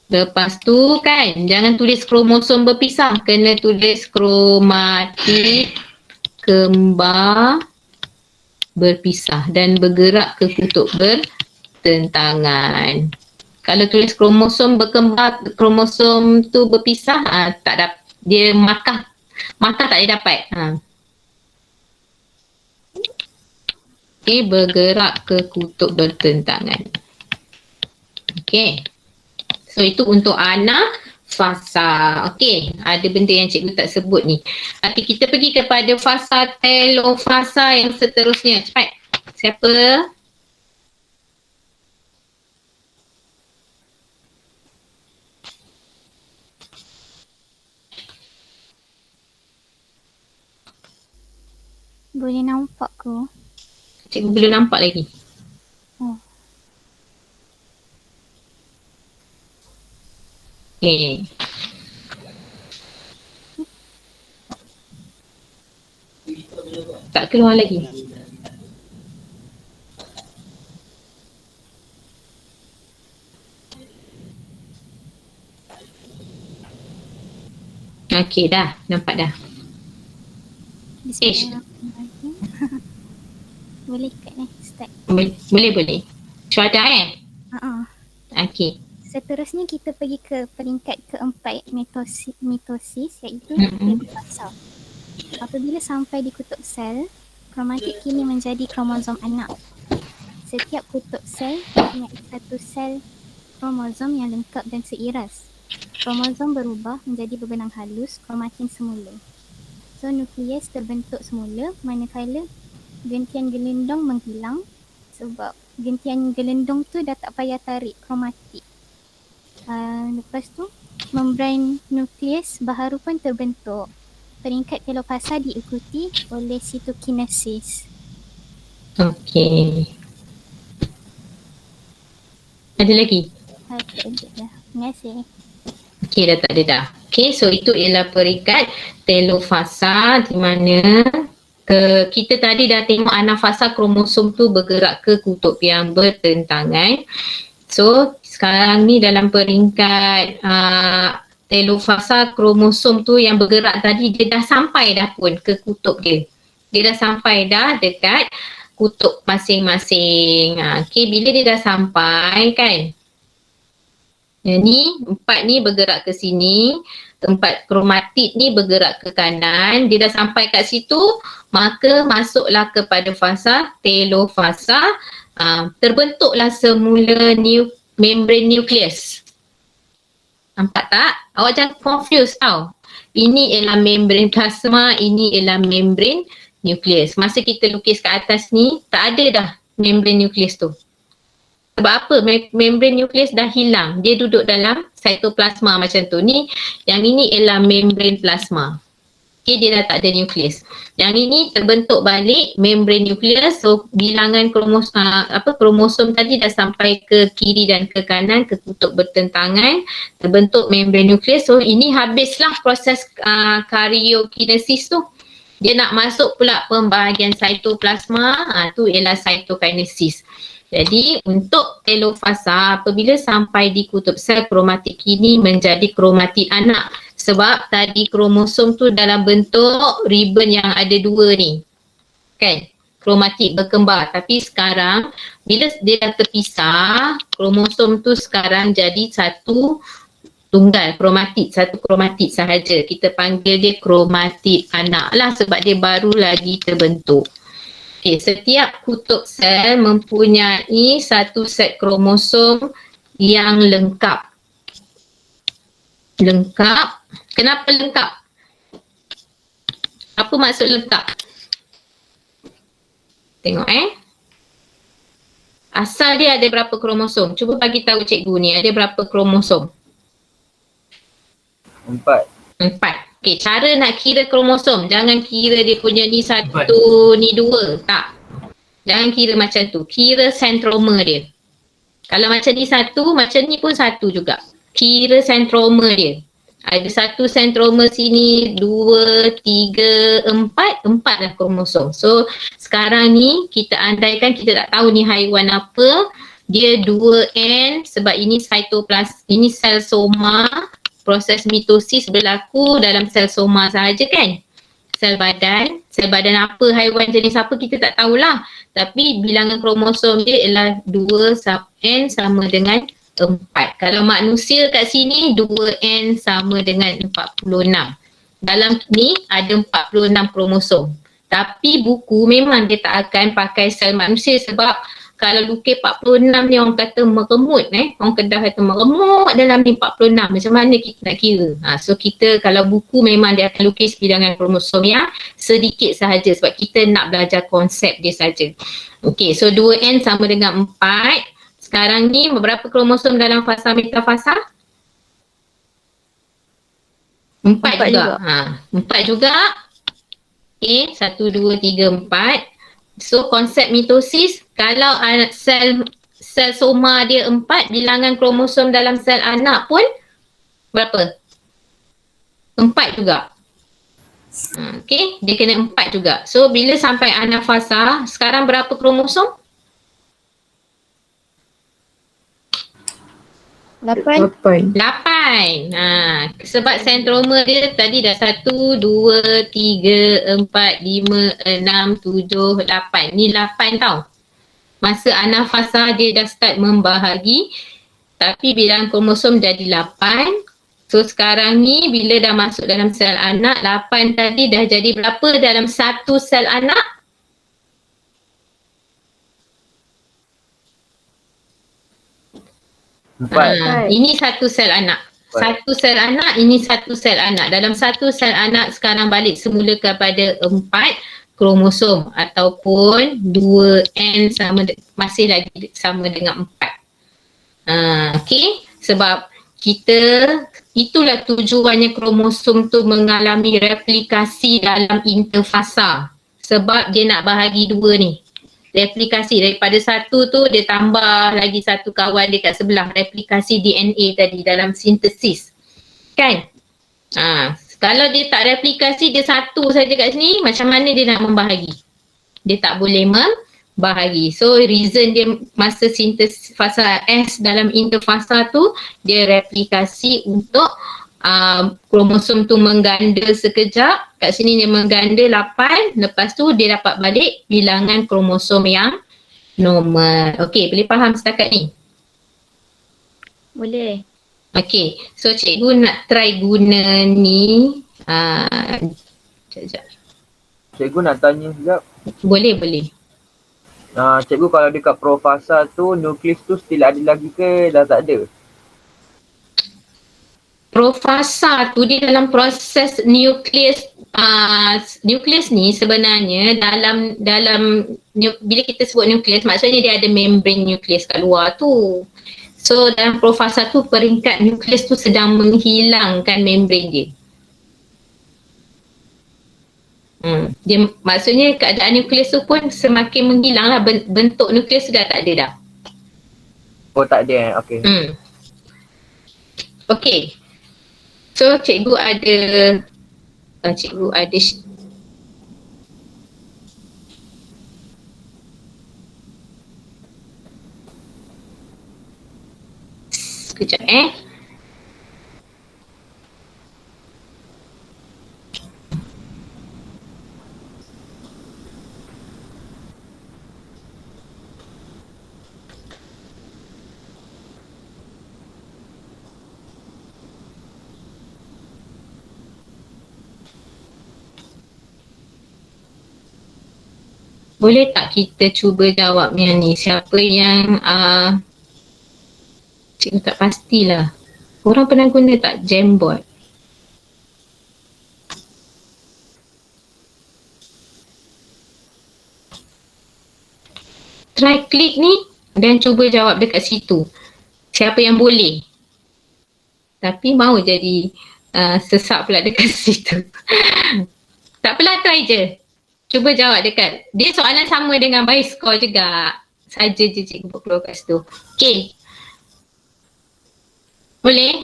Lepas tu kan, jangan tulis kromosom berpisah, kena tulis kromatik kembar berpisah dan bergerak ke kutub bertentangan. Kalau tulis kromosom berkembar, kromosom tu berpisah, tak dapat, dia markah tak boleh dapat. Okey, bergerak ke kutub bertentangan. Okey. So itu untuk anafasa. Okey, ada benda yang cikgu tak sebut ni. Nanti kita pergi kepada fasa telofasa yang seterusnya. Cepat. Siapa?
Boleh nampak ke?
Cikgu belum nampak lagi. Okey. Tak keluar lagi. Okey dah, nampak dah.
Boleh kat ni, start.
Boleh. Syuhada Okey.
Seterusnya kita pergi ke peringkat keempat, mitosis iaitu telofasa. Apabila sampai di kutub sel, kromatik kini menjadi kromosom anak. Setiap kutub sel mempunyai satu sel kromosom yang lengkap dan seiras. Kromosom berubah menjadi berbenang halus kromatin semula. So nukleus terbentuk semula manakala gentian gelendong menghilang sebab gentian gelendong tu dah tak payah tarik kromatik. Lepas tu membran nukleus baharu pun terbentuk. Peringkat telofasa diikuti oleh sitokinesis.
Okey. Ada lagi?
Tak ada dah. Terima kasih.
Okey, dah tak ada dah. Okey, so itu ialah peringkat telofasa di mana kita tadi dah tengok anafasa kromosom tu bergerak ke kutub yang bertentangan. So sekarang ni dalam peringkat telofasa kromosom tu yang bergerak tadi dia dah sampai dah pun ke kutub dia. Dia dah sampai dah dekat kutub masing-masing. Okay, bila dia dah sampai kan, ni 4 ni bergerak ke sini, tempat kromatid ni bergerak ke kanan, dia dah sampai kat situ, maka masuklah kepada fasa telofasa. Terbentuklah semula membran nukleus. Nampak tak? Awak jangan confuse tau. Ini ialah membran plasma, ini ialah membran nukleus. Masa kita lukis kat atas ni, tak ada dah membran nukleus tu. Sebab apa? Membran nukleus dah hilang. Dia duduk dalam cytoplasma macam tu. Ni, yang ini ialah membran plasma. Okay, dia dah tak ada nukleus. Yang ini terbentuk balik membran nukleus. So bilangan kromosom tadi dah sampai ke kiri dan ke kanan, ke kutub bertentangan, terbentuk membran nukleus. So ini habislah proses karyokinesis tu. Dia nak masuk pula pembahagian cytoplasma, tu ialah cytokinesis. Jadi untuk telofasa, apabila sampai di kutub sel, kromatid ini menjadi kromatid anak. Sebab tadi kromosom tu dalam bentuk ribbon yang ada 2 ni. Kan? Kromatid berkembar. Tapi sekarang bila dia dah terpisah, kromosom tu sekarang jadi satu tunggal kromatid, satu kromatid sahaja. Kita panggil dia kromatid anak lah sebab dia baru lagi terbentuk. Okay, setiap kutub sel mempunyai satu set kromosom yang lengkap. Lengkap. Kenapa lengkap? Apa maksud lengkap? Tengok Asal dia ada berapa kromosom? Cuba bagi tahu cikgu ni, ada berapa kromosom?
4.
4. Okay, cara nak kira kromosom, jangan kira dia punya ni 1, ni 2. Tak. Jangan kira macam tu. Kira sentromer dia. Kalau macam ni 1, macam ni pun 1 juga. Kira sentromer dia. Ada 1 sentromer sini, 2, 3, 4 lah kromosom. So sekarang ni kita andaikan kita tak tahu ni haiwan apa. Dia 2N sebab ini ini sel soma. Proses mitosis berlaku dalam sel soma sahaja kan. Sel badan apa, haiwan jenis apa kita tak tahulah. Tapi bilangan kromosom dia ialah 2N sama dengan 4. Kalau manusia kat sini 2N sama dengan 46. Dalam ni ada 46 kromosom. Tapi buku memang dia tak akan pakai sel manusia sebab kalau lukis 46 ni orang kata meremut Orang Kedah kata meremut dalam ni 46. Macam mana kita nak kira? So kita kalau buku memang dia akan lukis bilangan kromosom yang sedikit sahaja sebab kita nak belajar konsep dia saja. Okay, so 2N sama dengan 4. Sekarang ni berapa kromosom dalam fasa metafasa? 4 juga. 4 juga. Okay, 1, 2, 3, 4. So konsep mitosis, kalau sel soma dia 4, bilangan kromosom dalam sel anak pun berapa? 4 juga. Okay, dia kena 4 juga. So bila sampai anafasa, sekarang berapa kromosom?
8.
Sebab sentromer dia tadi dah 1, 2, 3, 4, 5, 6, 7, 8. Ni 8 tau. Masa anafasa dia dah start membahagi. Tapi bilangan kromosom jadi 8. So sekarang ni bila dah masuk dalam sel anak, 8 tadi dah jadi berapa dalam satu sel anak?
4.
Ini satu sel anak. Satu sel anak, ini satu sel anak. Dalam satu sel anak sekarang balik semula kepada 4 kromosom ataupun 2N masih lagi sama dengan 4. Okay, sebab itulah tujuannya kromosom tu mengalami replikasi dalam interfasa. Sebab dia nak bahagi 2 ni. Replikasi daripada 1 tu dia tambah lagi satu kawan dia kat sebelah, replikasi DNA tadi dalam sintesis kan. Kalau dia tak replikasi, dia 1 saja kat sini, macam mana dia nak membahagi? Dia tak boleh membahagi. So reason dia masa sintesis fasa S dalam interfasa tu dia replikasi untuk kromosom tu mengganda sekejap, kat sini dia mengganda 8, lepas tu dia dapat balik bilangan kromosom yang normal. Okey, boleh faham setakat ni?
Boleh.
Okey, so cikgu nak try guna ni. Sekejap.
Cikgu nak tanya sekejap.
Boleh.
Cikgu kalau dekat profasa tu nukleus tu still ada lagi ke dah tak ada?
Profasa tu dia dalam proses nukleus. Nukleus ni sebenarnya bila kita sebut nukleus, maksudnya dia ada membran nukleus kat luar tu. So dalam profasa tu peringkat nukleus tu sedang menghilangkan membran dia. Dia maksudnya keadaan nukleus tu pun semakin menghilang lah, bentuk nukleus sudah tak ada dah.
Oh tak ada okey.
Okey. So cikgu ada sekejap boleh tak kita cuba jawab yang ni? Siapa yang cikgu tak pastilah. Korang pernah guna tak Jamboard? Try klik ni dan cuba jawab dekat situ. Siapa yang boleh? Tapi mau jadi sesak pula dekat situ. Tak apalah, try je. Cuba jawab dekat. Dia soalan sama dengan by score juga. Saja je cikgu buat keluar kat situ. Okay. Boleh?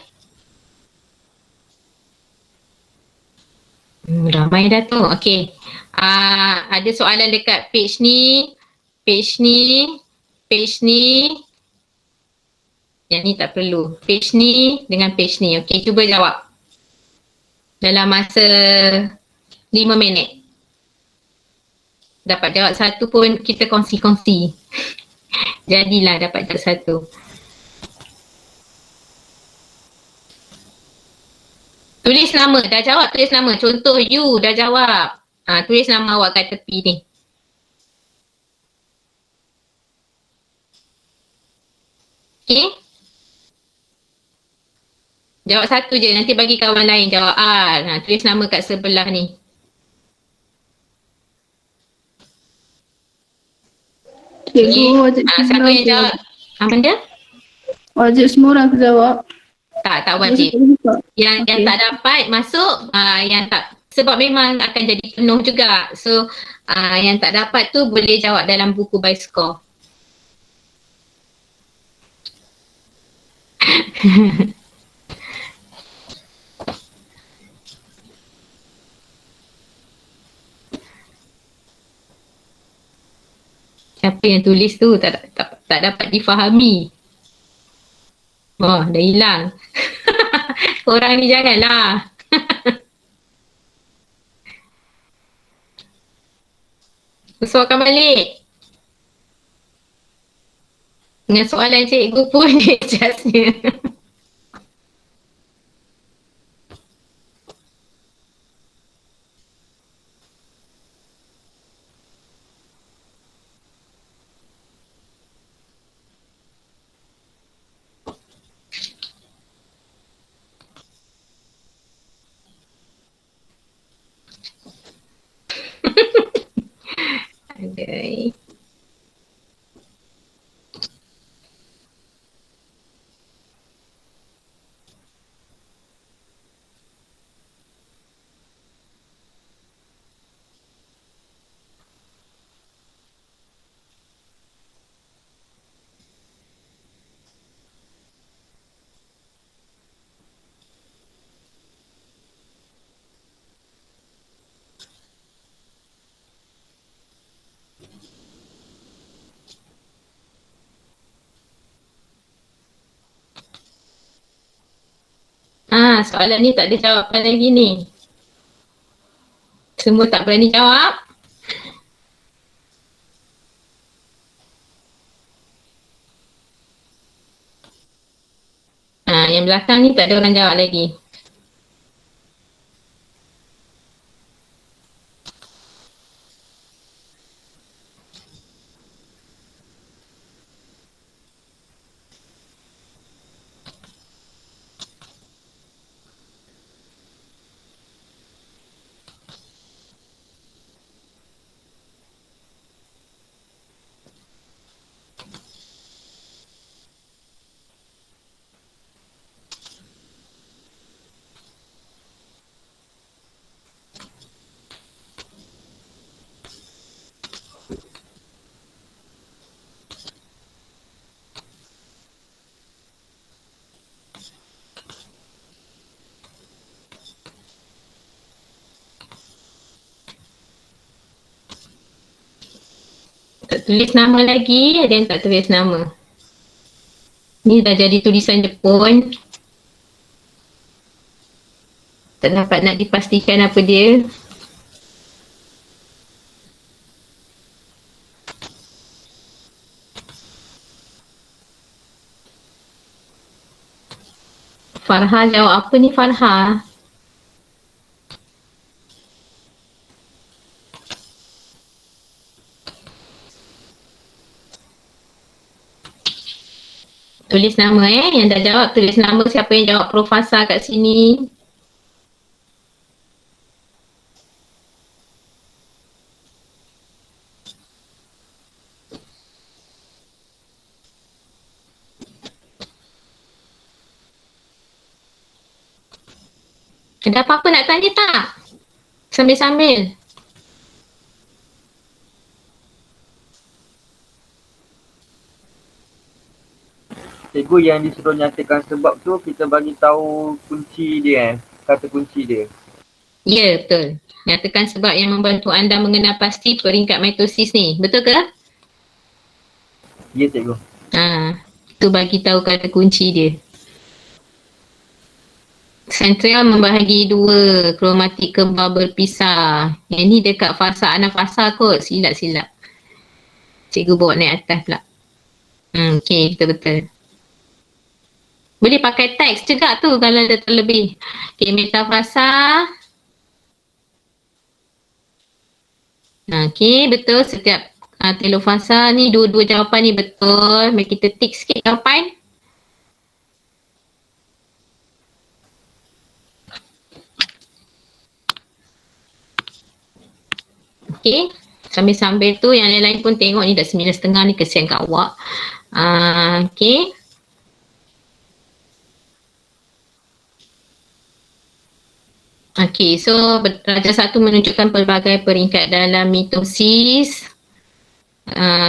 Ramai dah tu. Okay. Ada soalan dekat page ni. Page ni. Yang ni tak perlu. Page ni dengan page ni. Okay, cuba jawab. Dalam masa 5 minit. Dapat jawab satu pun kita kongsi-kongsi. Jadilah dapat jawab satu. Tulis nama. Dah jawab, tulis nama. Contoh you dah jawab. Tulis nama awak kat tepi ni. Okay. Jawab satu je. Nanti bagi kawan lain jawab R. Tulis nama kat sebelah ni.
Cikgu, wajib
siapa yang jawab? Apa dia?
Wajib semua orang jawab.
Tak wajib. Yang tak dapat masuk, yang tak, sebab memang akan jadi penuh juga. So yang tak dapat tu boleh jawab dalam buku by score. Siapa yang tulis tu tak dapat difahami. Oh, dah hilang. Korang ni janganlah. Suapkan balik. Dengan soalan cikgu pun dia jasnya. Okay. soalan ni tak ada jawapan lagi ni. Semua tak berani jawab. Yang belakang ni tak ada orang jawab lagi. Tak tulis nama lagi, ada yang tak tulis nama. Ni dah jadi tulisan Jepun. Tak dapat nak dipastikan apa dia. Farha jawab apa ni Farha? Tulis nama yang dah jawab, tulis nama siapa yang jawab Profasa kat sini. Ada apa-apa nak tanya tak? Sambil-sambil.
Cikgu yang disuruh nyatakan sebab tu kita bagi tahu kunci dia kata kunci dia.
Ya, betul. Nyatakan sebab yang membantu anda mengenal pasti peringkat mitosis ni. Betul ke?
Ya cikgu.
Tu bagi tahu kata kunci dia. Sentral membahagi dua, kromatik kembar berpisah. Yang ni dekat fasa anafasa kot. Silap-silap. Cikgu bawa naik atas pula. Okay, betul-betul. Boleh pakai teks juga tu kalau dah terlebih. Okay, metafasa. Okay, betul. Setiap telofasa ni, dua-dua jawapan ni betul. Mari kita tik sikit jawapan. Okay, sambil-sambil tu yang lain-lain pun tengok ni dah 9.30 ni, kesian kat awak. Okay. Okay, so darjah 1 menunjukkan pelbagai peringkat dalam mitosis.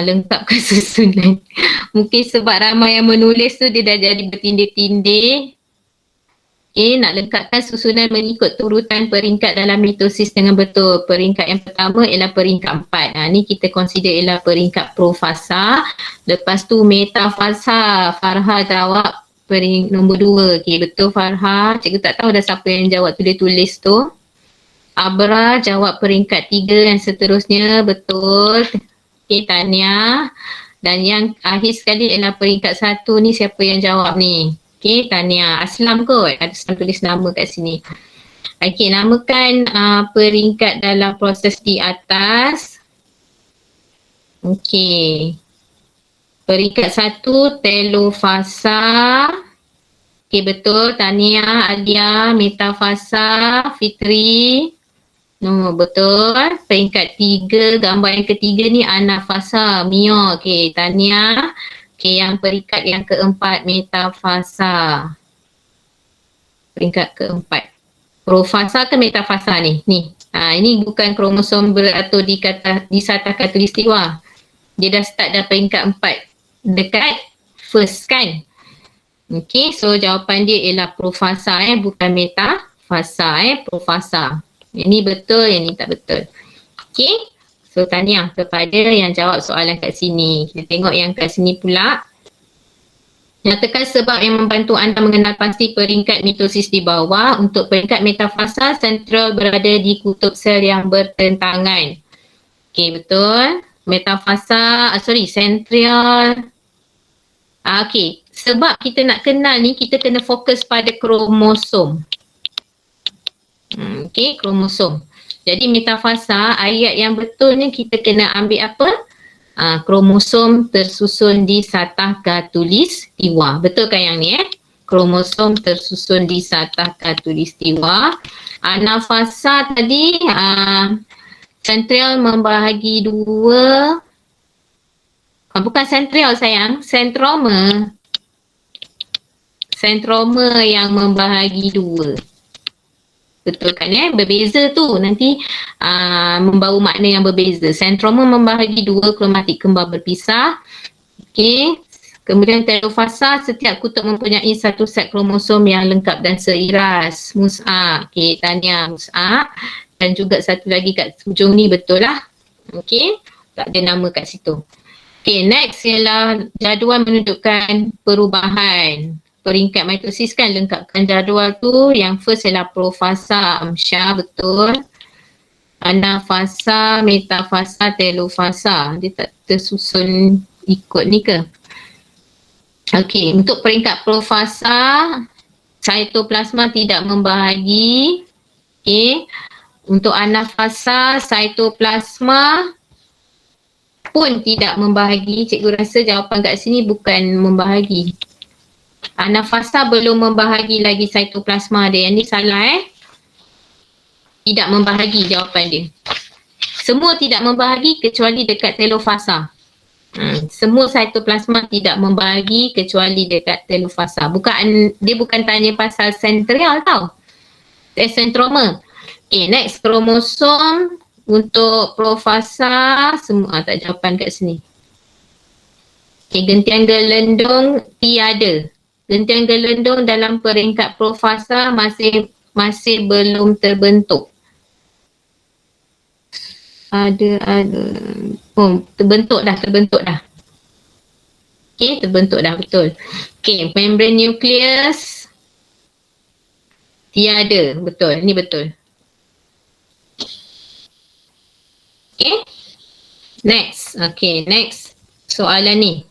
Lengkapkan susunan. Mungkin sebab ramai yang menulis tu dia dah jadi bertindih-tindih. Okay, nak lengkapkan susunan mengikut turutan peringkat dalam mitosis dengan betul. Peringkat yang pertama ialah peringkat 4. Ni kita consider ialah peringkat profasa. Lepas tu metafasa. Farha jawab nombor 2. Okay, betul Farha. Cikgu tak tahu dah siapa yang jawab tulis tu. Abra jawab peringkat 3 dan seterusnya. Betul. Okay, Tania. Dan yang akhir sekali ialah peringkat 1 ni, siapa yang jawab ni? Okay, Tania. Aslam kot. Ada Aslam tulis nama kat sini. Okay, namakan peringkat dalam proses di atas. Okay. Peringkat 1, telofasa. Okay, betul. Tania, Alia, metafasa, Fitri. No, betul. Peringkat 3, gambar yang ketiga ni anafasa, Mio. Okay, Tania. Okay, yang peringkat yang keempat, metafasa. Peringkat keempat. Profasa ke metafasa ni? Ni. Ini bukan kromosom beratur di sata khatulistiwa. Dia dah start dah peringkat 4. Dekat first kan. Okay, so jawapan dia ialah profasa bukan metafasa profasa. Yang ni betul, yang ni tak betul. Okay, so tahniah kepada yang jawab soalan kat sini. Kita tengok yang kat sini pula. Nyatakan sebab yang membantu anda mengenal pasti peringkat mitosis di bawah. Untuk peringkat metafasa, sentral berada di kutub sel yang bertentangan. Okey, betul. Metafasa, sentral. Okey, sebab kita nak kenal ni, kita kena fokus pada kromosom. Okey, kromosom. Jadi metafasa, ayat yang betulnya kita kena ambil apa? Kromosom tersusun di satah khatulistiwa. Betul kan yang ni Kromosom tersusun di satah khatulistiwa. Anafasa tadi, sentral membahagi dua. Bukan sentral sayang, sentroma. Sentroma yang membahagi dua. Betul kan berbeza tu nanti membawa makna yang berbeza. Sentroma membahagi dua kromatik kembar berpisah. Okey. Kemudian telofasa, setiap kutub mempunyai satu set kromosom yang lengkap dan seiras. Mus'a. Okey, tahniah Mus'a. Dan juga satu lagi kat hujung ni betul lah. Okey. Tak ada nama kat situ. Okey, next ialah jadual menunjukkan perubahan. Peringkat mitosis kan, lengkapkan jadual tu. Yang first ialah profasa, Amsyah, betul. Anafasa, metafasa, telofasa. Dia tak tersusun ikut ni ke? Okey, untuk peringkat profasa, cytoplasma tidak membahagi. Okey. Untuk anafasa, cytoplasma pun tidak membahagi. Cikgu rasa jawapan kat sini bukan membahagi. Anafasa belum membahagi lagi cytoplasma dia. Yang ni salah Tidak membahagi jawapan dia. Semua tidak membahagi kecuali dekat telofasa. Semua cytoplasma tidak membahagi kecuali dekat telofasa. Dia bukan tanya pasal sentral tau. Sentroma. Okay, next kromosom untuk profasa semua tak jawapan kat sini. Okay, gentian gelendong tiada. Gentian gelendong dalam peringkat profasa masih belum terbentuk. Terbentuk dah. Okey, terbentuk dah, betul. Okey, membran nukleus tiada, betul. Ni betul. Okey. Next. Okey, next soalan ni.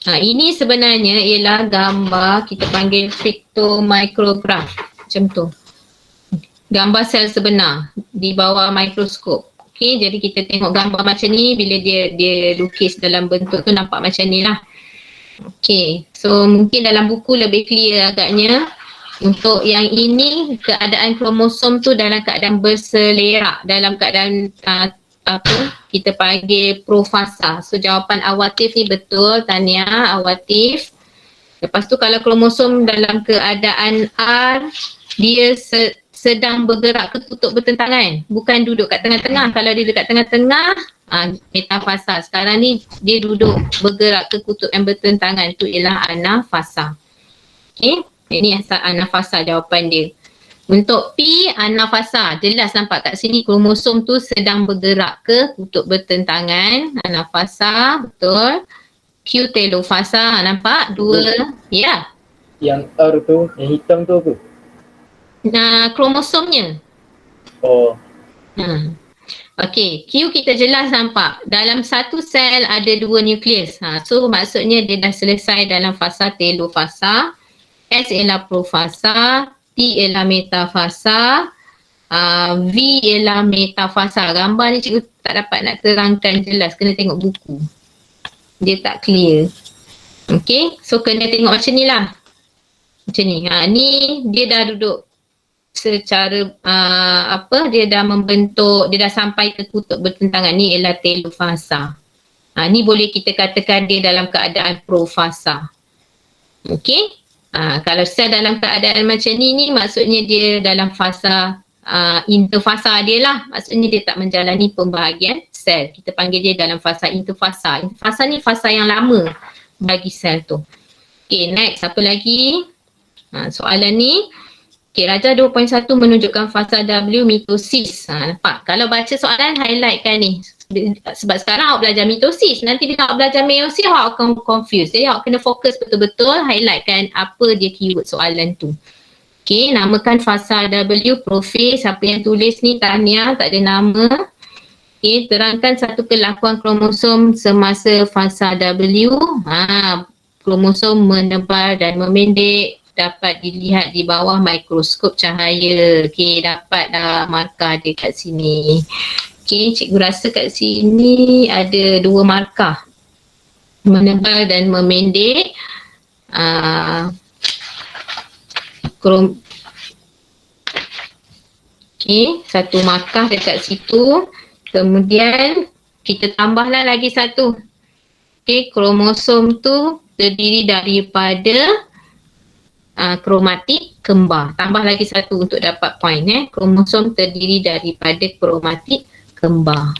Ini sebenarnya ialah gambar kita panggil pictomicrograph. Macam tu. Gambar sel sebenar di bawah mikroskop. Okey, jadi kita tengok gambar macam ni bila dia lukis dalam bentuk tu nampak macam ni lah. Okey, so mungkin dalam buku lebih clear agaknya. Untuk yang ini keadaan kromosom tu dalam keadaan berselerak, dalam keadaan kita panggil profasa. So jawapan Awatif ni betul, tahniah Awatif. Lepas tu kalau kromosom dalam keadaan R, dia sedang bergerak ke kutub bertentangan. Bukan duduk kat tengah-tengah. Kalau dia dekat tengah-tengah, metafasa. Sekarang ni dia duduk bergerak ke kutub yang bertentangan. Itu ialah anafasa. Okay, ini anafasa jawapan dia. Untuk P, anafasa. Jelas nampak kat sini kromosom tu sedang bergerak ke kutub bertentangan. Anafasa, betul. Q, telofasa. Nampak? Dua. Ya.
Yang R tu, yang hitam tu apa?
Kromosomnya.
Oh.
Okey, Q kita jelas nampak. Dalam satu sel ada dua nukleus. So maksudnya dia dah selesai dalam fasa telofasa. S ialah profasa. T ialah metafasa, V ialah metafasa. Gambar ni cikgu tak dapat nak terangkan jelas, kena tengok buku. Dia tak clear. Okay, so kena tengok macam ni lah. Macam ni. Ni dia dah duduk secara dia dah membentuk, dia dah sampai ke kutub bertentangan. Ni ialah telofasa. Ni boleh kita katakan dia dalam keadaan profasa. Okay. Kalau sel dalam keadaan macam ni maksudnya dia dalam fasa interfasa dia lah. Maksudnya dia tak menjalani pembahagian sel. Kita panggil dia dalam fasa interfasa. Interfasa ni fasa yang lama bagi sel tu. Okay, next. Apa lagi? Soalan ni. Okay, Raja 2.1 menunjukkan fasa W mitosis. Nampak? Kalau baca soalan highlight kan ni. sebab sekarang awak belajar mitosis, nanti bila awak belajar meiosis awak akan confuse. Jadi awak kena fokus betul-betul, highlightkan apa dia keyword soalan tu. Okay, namakan fasa W, profil, siapa yang tulis ni tahniah, tak ada nama. Okay, terangkan satu kelakuan kromosom semasa fasa W. Kromosom menebal dan memendek, dapat dilihat di bawah mikroskop cahaya. Okay, dapat dah markah dia kat sini. Okay, cikgu rasa kat sini ada 2 markah. Menebal dan memendek. Okay, 1 markah dekat situ. Kemudian kita tambahlah lagi 1. Okay, kromosom tu terdiri daripada kromatik kembar. Tambah lagi 1 untuk dapat point. Kromosom terdiri daripada kromatik kembar.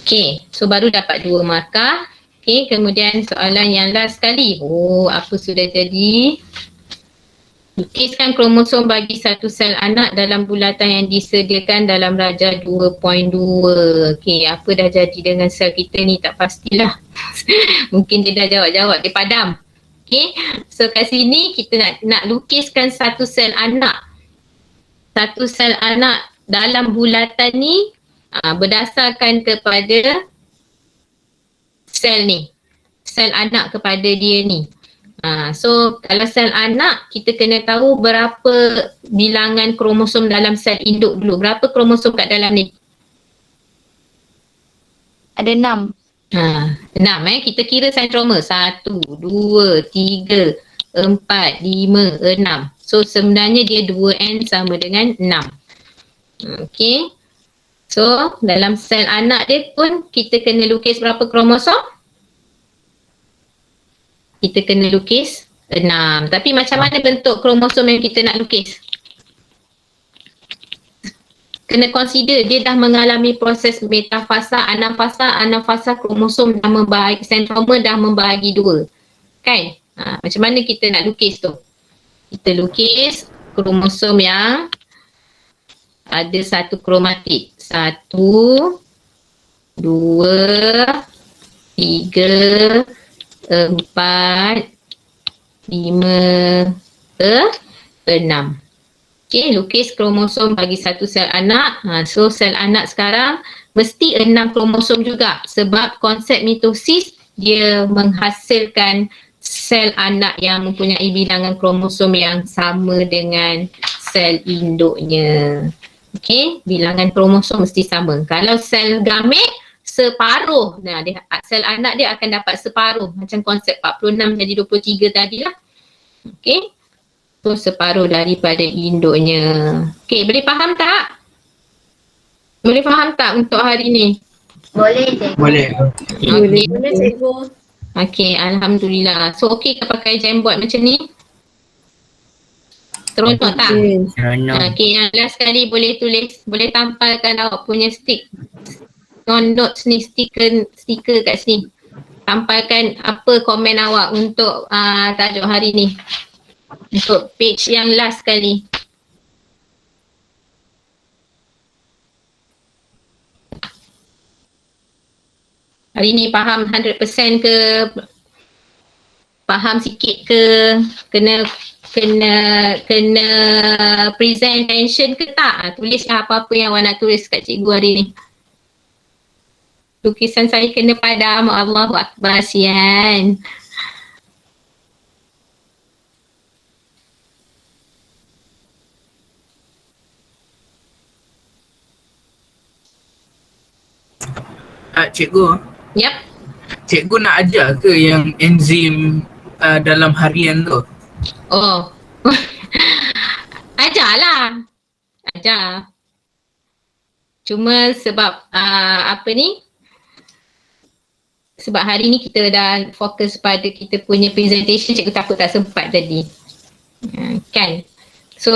Okay, so baru dapat 2 markah. Okay, kemudian soalan yang last sekali. Apa sudah jadi? Lukiskan kromosom bagi satu sel anak dalam bulatan yang disediakan dalam darjah 2.2. Okay, apa dah jadi dengan sel kita ni tak pastilah. Mungkin dia dah jawab-jawab, dia padam. Okay, so kat sini kita nak lukiskan satu sel anak. Satu sel anak dalam bulatan ni berdasarkan kepada sel ni. Sel anak kepada dia ni. So kalau sel anak, kita kena tahu berapa bilangan kromosom dalam sel induk dulu. Berapa kromosom kat dalam ni?
Ada 6.
6 kita kira sentroma. 1, 2, 3, 4, 5, 6. So sebenarnya dia 2N sama dengan 6. Okay. So dalam sel anak dia pun kita kena lukis berapa kromosom? Kita kena lukis 6. Tapi macam mana bentuk kromosom yang kita nak lukis? Kena consider dia dah mengalami proses metafasa, anafasa, kromosom dah membahagi, sentroma dah membahagi 2. Kan? Macam mana kita nak lukis tu? Kita lukis kromosom yang ada 1 kromatik. 1, 2, 3, 4, 5, 6. Okay, lukis kromosom bagi satu sel anak. So sel anak sekarang mesti 6 kromosom juga. Sebab konsep mitosis dia menghasilkan sel anak yang mempunyai bilangan kromosom yang sama dengan sel induknya. Okay, bilangan kromosom mesti sama. Kalau sel gamet separuh. Sel anak dia akan dapat separuh. Macam konsep 46 jadi 23 tadi lah. Okay. So separuh daripada induknya. Okay, boleh faham tak? Boleh faham tak untuk hari ni?
Boleh je.
Boleh.
Okay.
Boleh cikgu.
Okay, Alhamdulillah. So okay ke pakai Jamboard macam ni? Seronok tak? Okay, yang last kali boleh tulis, boleh tampalkan awak punya stick. Notes ni, stiker kat sini. Tampalkan apa komen awak untuk tajuk hari ni. Untuk page yang last kali. Hari ni faham 100% ke? Faham sikit ke? Kena present attention ke tak? Tulislah apa-apa yang awak nak tulis kat cikgu hari ni. Lukisan saya kena padam. Allahu Akbar, sian.
Cikgu.
Yep.
Cikgu nak ajar ke yang enzim dalam harian tu?
Oh. Ajarlah. Ajar. Cuma sebab sebab hari ni kita dah fokus pada kita punya presentation, cikgu takut tak sempat tadi. Kan? So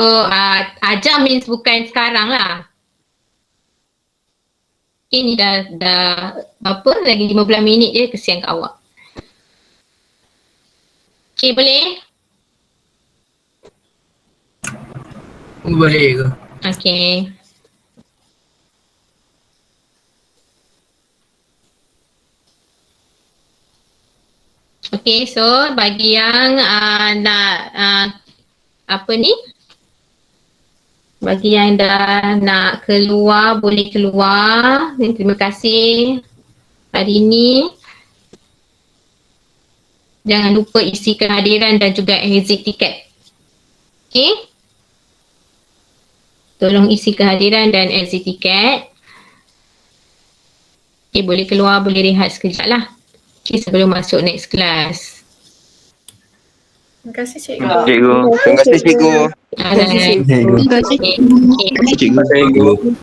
ajar means bukan sekarang lah. Okay, ni dah apa lagi 15 minit je, kesian kat awak. Okay, boleh?
Boleh ke?
Okay. Okay, so bagi yang nak apa ni? Bagi yang dah nak keluar, boleh keluar. Terima kasih hari ini. Jangan lupa isi kehadiran dan juga exit tiket. Okay? Tolong isi kehadiran dan exit tiket. Okay, boleh keluar, boleh rehat sekejap lah. Okay, sebelum masuk next class.
Terima kasih cikgu.
Cikgu. Terima kasih cikgu.
Alright.
Cikgu.
Okay.
Terima kasih cikgu.